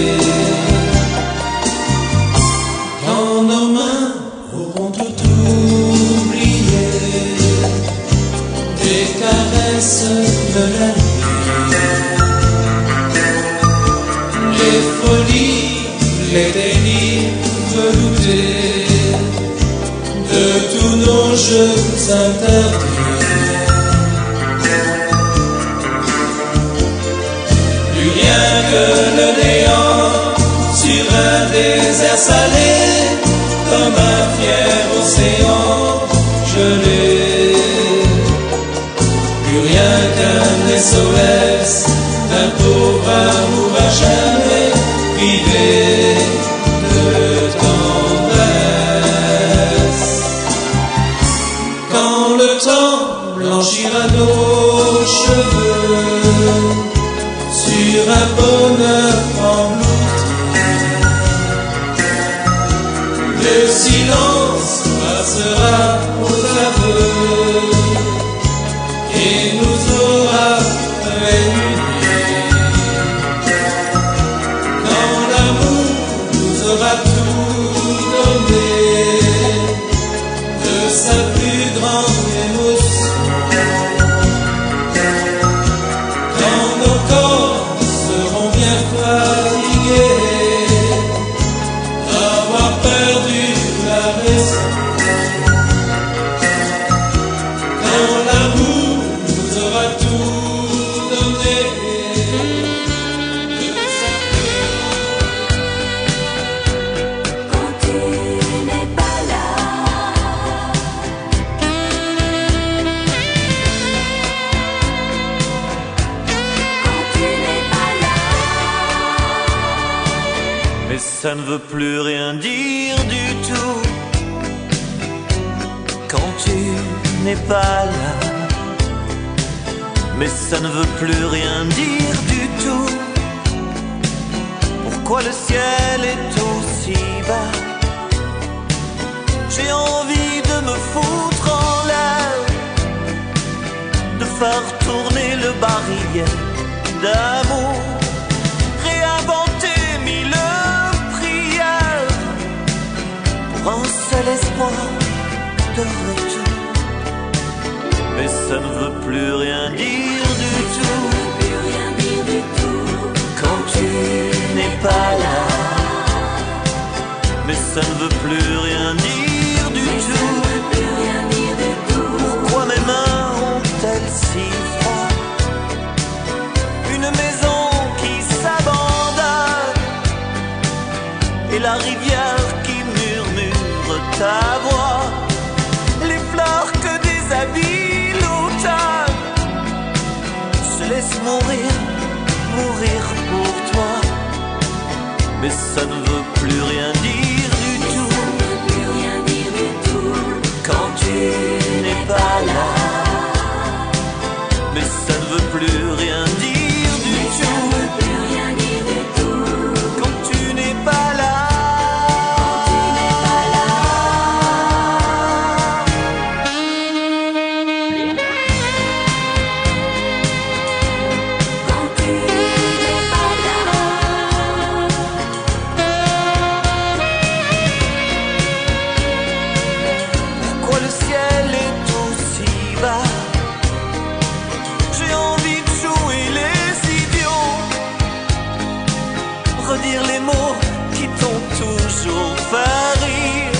les délires redoutés de tous nos jeux interdits. Plus rien que le néant sur un désert salé, comme un fier océan gelé. Plus rien qu'un SOS d'un pauvre amour à jamais privé de tendresse. Quand le temps blanchira nos cheveux sur un bonheur englouti, le silence passera aux aveux et nous aura réunis. Quand l'amour nous aura tout donné de sa plus grande émotion, quand nos corps seront bien fatigués d'avoir perdu la raison, quand l'amour nous aura tout donné de sa Quand tu n'es pas là, quand tu n'es pas là, Mais ça ne veut plus rien dire du tout quand tu n'es pas là. Mais ça ne veut plus rien dire du tout. Pourquoi le ciel est aussi bas? J'ai envie de me foutre en l'air, de faire tourner le barillet d'amour, réinventer mille prières pour un seul espoir de retour. Mais ça ne veut plus rien dire du tout plus rien dire du tout. quand tu n'es pas là. Mais ça ne veut plus rien dire du tout. Plus rien dire du tout. Pourquoi mes mains ont-elles si froid? Une maison qui s'abandonne et la rivière qui murmure ta voix. Les fleurs que déshabille l'automne se laissent mourir, mourir pour toi. Mais ça ne veut plus rien dire du tout Plus rien dire du tout. quand tu n'es pas là. Mais ça ne veut plus rien dire du tout Plus rien dire du tout. quand tu n'es pas là. Tu n'es pas là. Quand tu n'es pas là. Pourquoi le ciel est aussi bas? J'ai envie de jouer les idiots, redire les mots qui t'ont toujours fait rire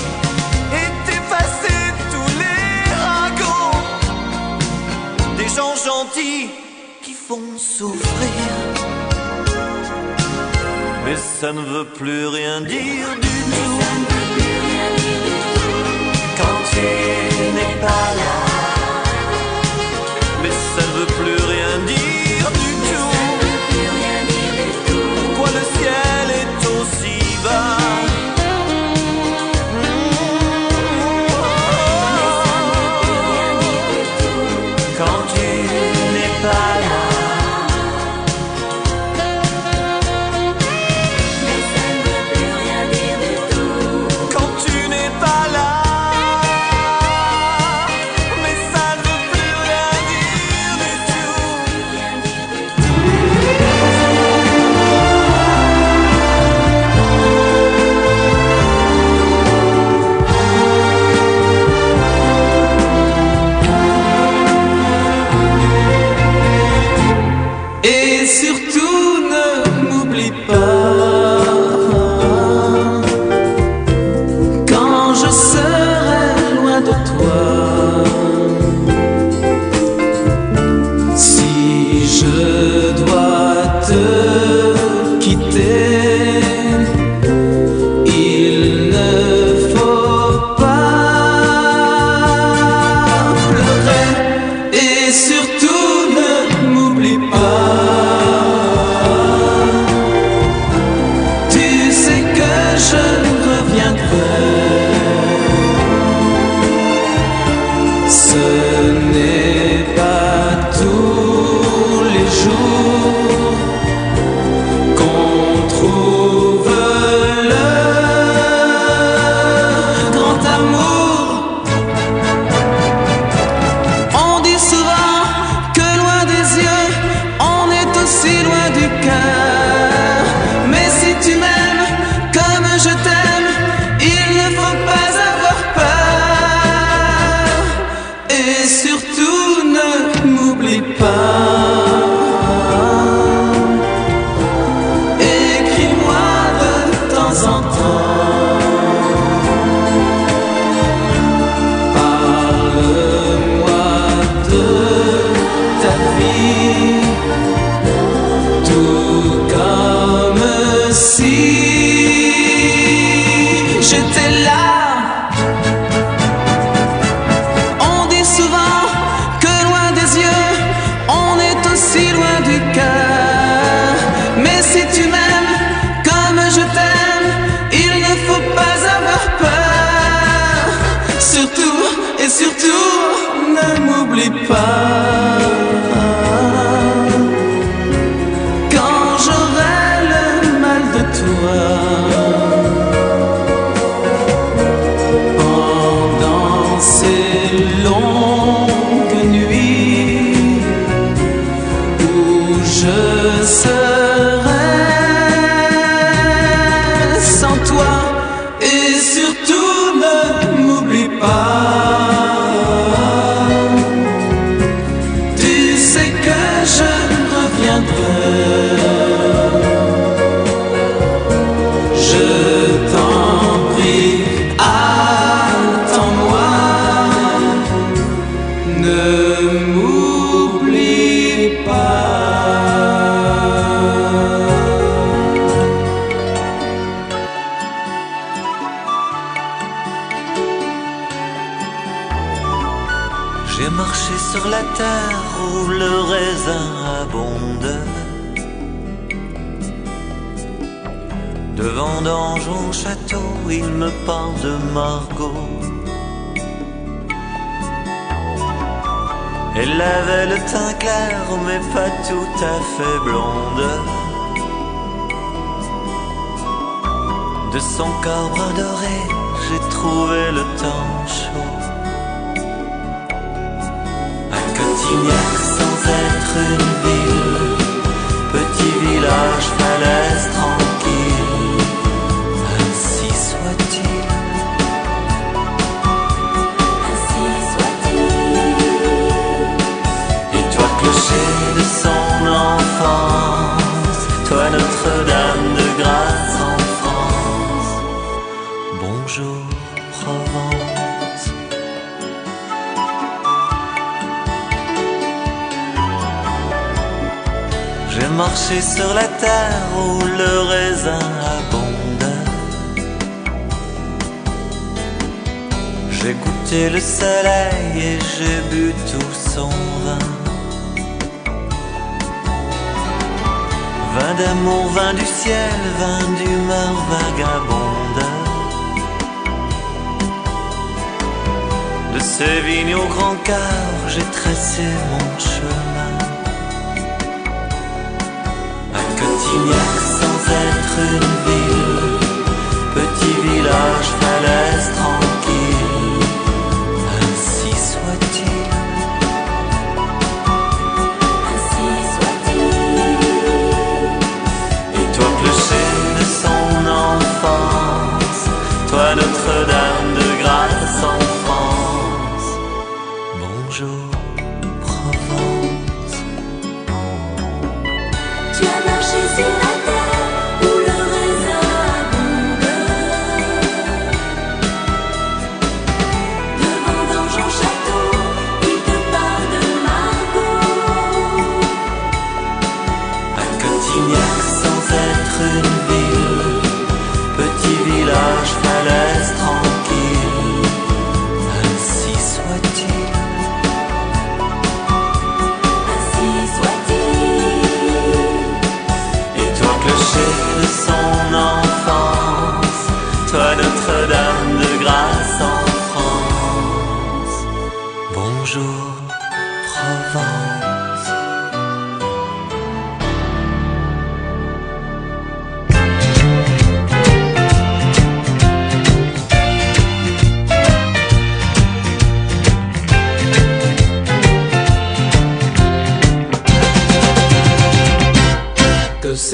et t'effacer tous les ragots des gens gentils qui font souffrir. Mais ça ne veut plus rien dire du tout Plus rien dire du tout. quand tu n'es pas là. Mais ça ne veut plus rien dire du tout. Plus rien dire du tout. Pourquoi le ciel est aussi bas? Quand tu n'es pas là. Mais ça ne veut plus rien dire du tout. Quand tu n'es pas là. je reviendrai. Ce n'est pas tous les jours qu'on trouve le grand amour. On dit souvent que loin des yeux, on est aussi loin du cœur. Mais si tu m'aimes comme je t'aime, il ne faut pas avoir peur. Et surtout ne m'oublie pas. Écris-moi de temps en temps. Parle-moi de ta vie, tout comme si j'étais là. On dit souvent que loin des yeux, on est aussi loin du cœur. Mais si tu m'aimes comme je t'aime, il ne faut pas avoir peur. Surtout et surtout, ne m'oublie pas. Quand j'aurai le mal de toi, pendant ces longues nuits où je serai sans toi. Et surtout ne m'oublie pas. Tu sais que je reviendrai. Je t'en prie, attends-moi. Ne m'oublie pas. J'ai marché sur la terre où le raisin abonde. Devant Dangeau château, il me parle de Margot. Elle avait le teint clair, mais pas tout à fait blonde. De son corps brun doré, j'ai trouvé le temps chaud. À Cotignac, sans être une ville, petit village, falaise tranquille, ainsi soit-il. Ainsi soit-il. Et toi, clocher de son enfance, toi, Notre-Dame de grâce en France, bonjour Provence. J'ai marché sur la terre où le raisin abonde. J'ai goûté le soleil et j'ai bu tout son vin. Vin d'amour, vin du ciel, vin d'humeur vagabonde. De ces vignes au grand cœur, j'ai tracé mon chemin. À Cotignac, sans être une ville, petit village, falaise tranquille, ainsi soit-il. Ainsi soit-il. Et toi, clocher de son enfance, toi, Notre-Dame de grâce en France, bonjour Provence. Tu as marché sur la terre où le raisin abonde. Devant Dangeau château, il te parle de Margot. À Cotignac, sans être une ville, petit village, falaise tranquille,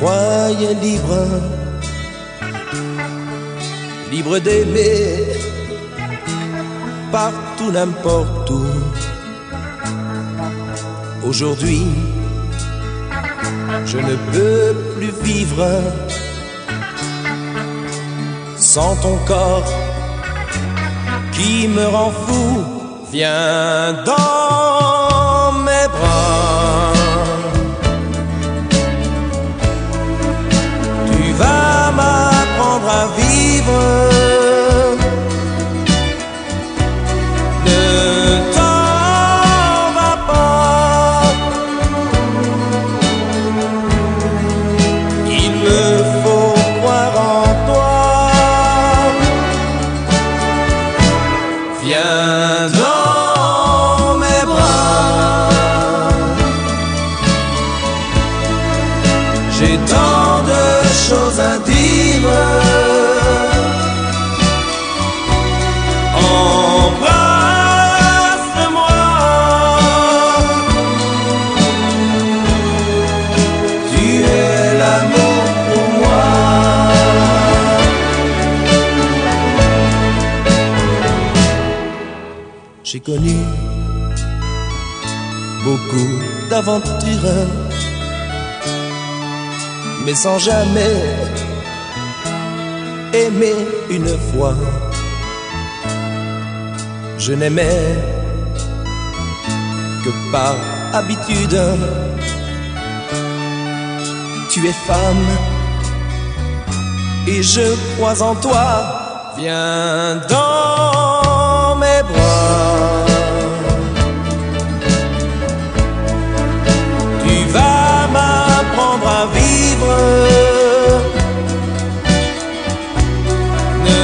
croyais libre, libre d'aimer partout, n'importe où. Aujourd'hui, je ne peux plus vivre sans ton corps qui me rend fou. Viens dans mes bras, tu vas m'apprendre à vivre. Ne t'en va pas, il me faut croire en toi. Viens dans mes bras, j'ai tant de choses à dire. J'ai connu beaucoup d'aventures, mais sans jamais aimer une fois. Je n'aimais que par habitude. Tu es femme et je crois en toi. Viens dans mes bras, tu vas m'apprendre à vivre. Ne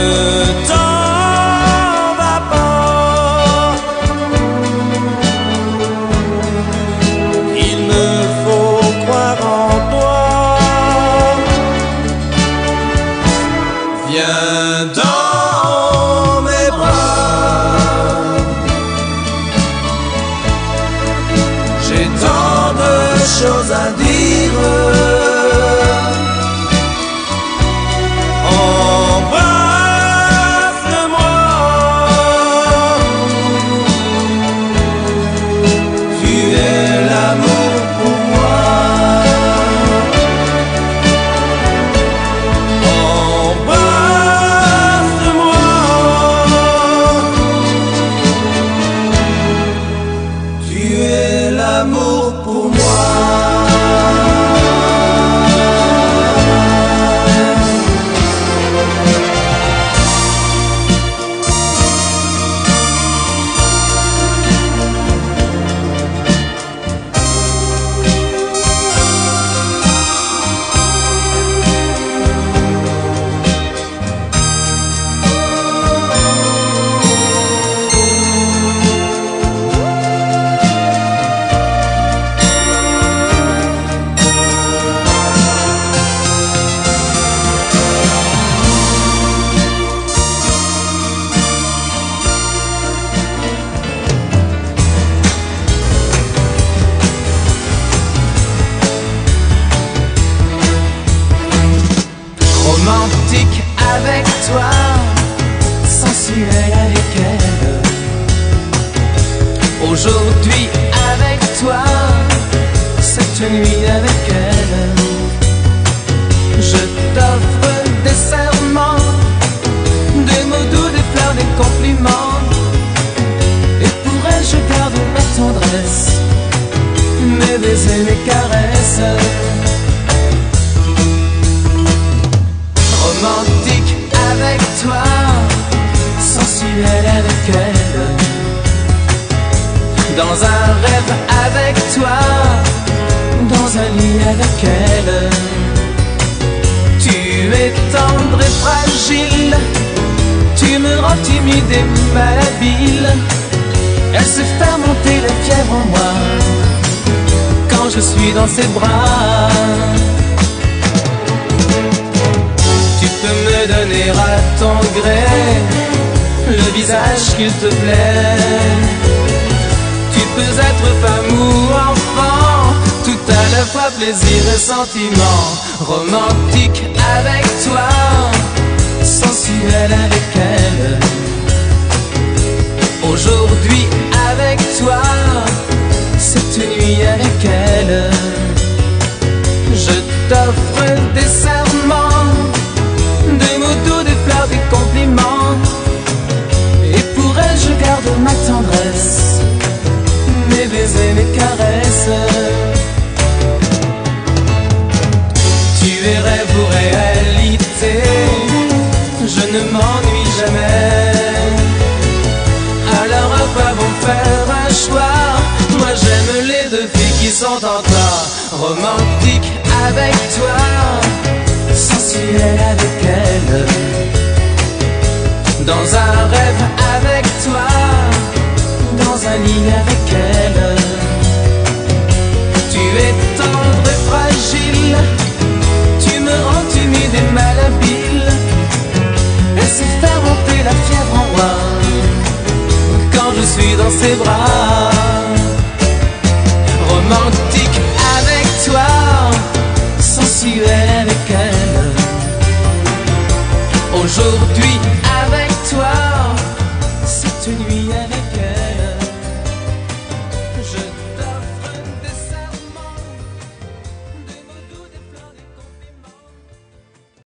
t'en va pas, il me faut croire en toi. Viens dans mes bras, j'ai tant de choses à dire. Embrasse-moi, tu es l'amour pour moi. Embrasse-moi, tu es l'amour pour moi. Romantique avec toi, sensuel avec elle. Aujourd'hui avec toi, cette nuit avec elle. Je t'offre des serments, des mots doux, des fleurs, des compliments. Et pour elle je garde ma tendresse, mes baisers, mes caresses. Romantique avec toi, sensuel avec elle. Dans un rêve avec toi, dans un lit avec elle. Tu es tendre et fragile, tu me rends timide et malhabile. Elle se fait monter la fièvre en moi quand je suis dans ses bras. Tu peux me donner à ton gré le visage qu'il te plaît. Tu peux être femme ou enfant, tout à la fois plaisir et sentiment, romantique avec toi, sensuel avec elle. Aujourd'hui avec toi, cette nuit avec elle. Je t'offre des serments, des mots doux, des fleurs, des compliments. Et pour elle je garde ma tendresse, mes baisers, mes caresses. Tu es rêve ou réalité, je ne m'ennuie jamais. Alors à quoi bon faire un choix? Moi j'aime les deux filles qui sont en toi, romantique avec toi, sensuel avec elle. Dans un rêve avec toi, dans un lit avec elle. Tu es tendre et fragile, tu me rends timide et malhabile. Elle sait faire monter la fièvre en moi quand je suis dans ses bras. Romantique avec toi, sensuel avec elle. Aujourd'hui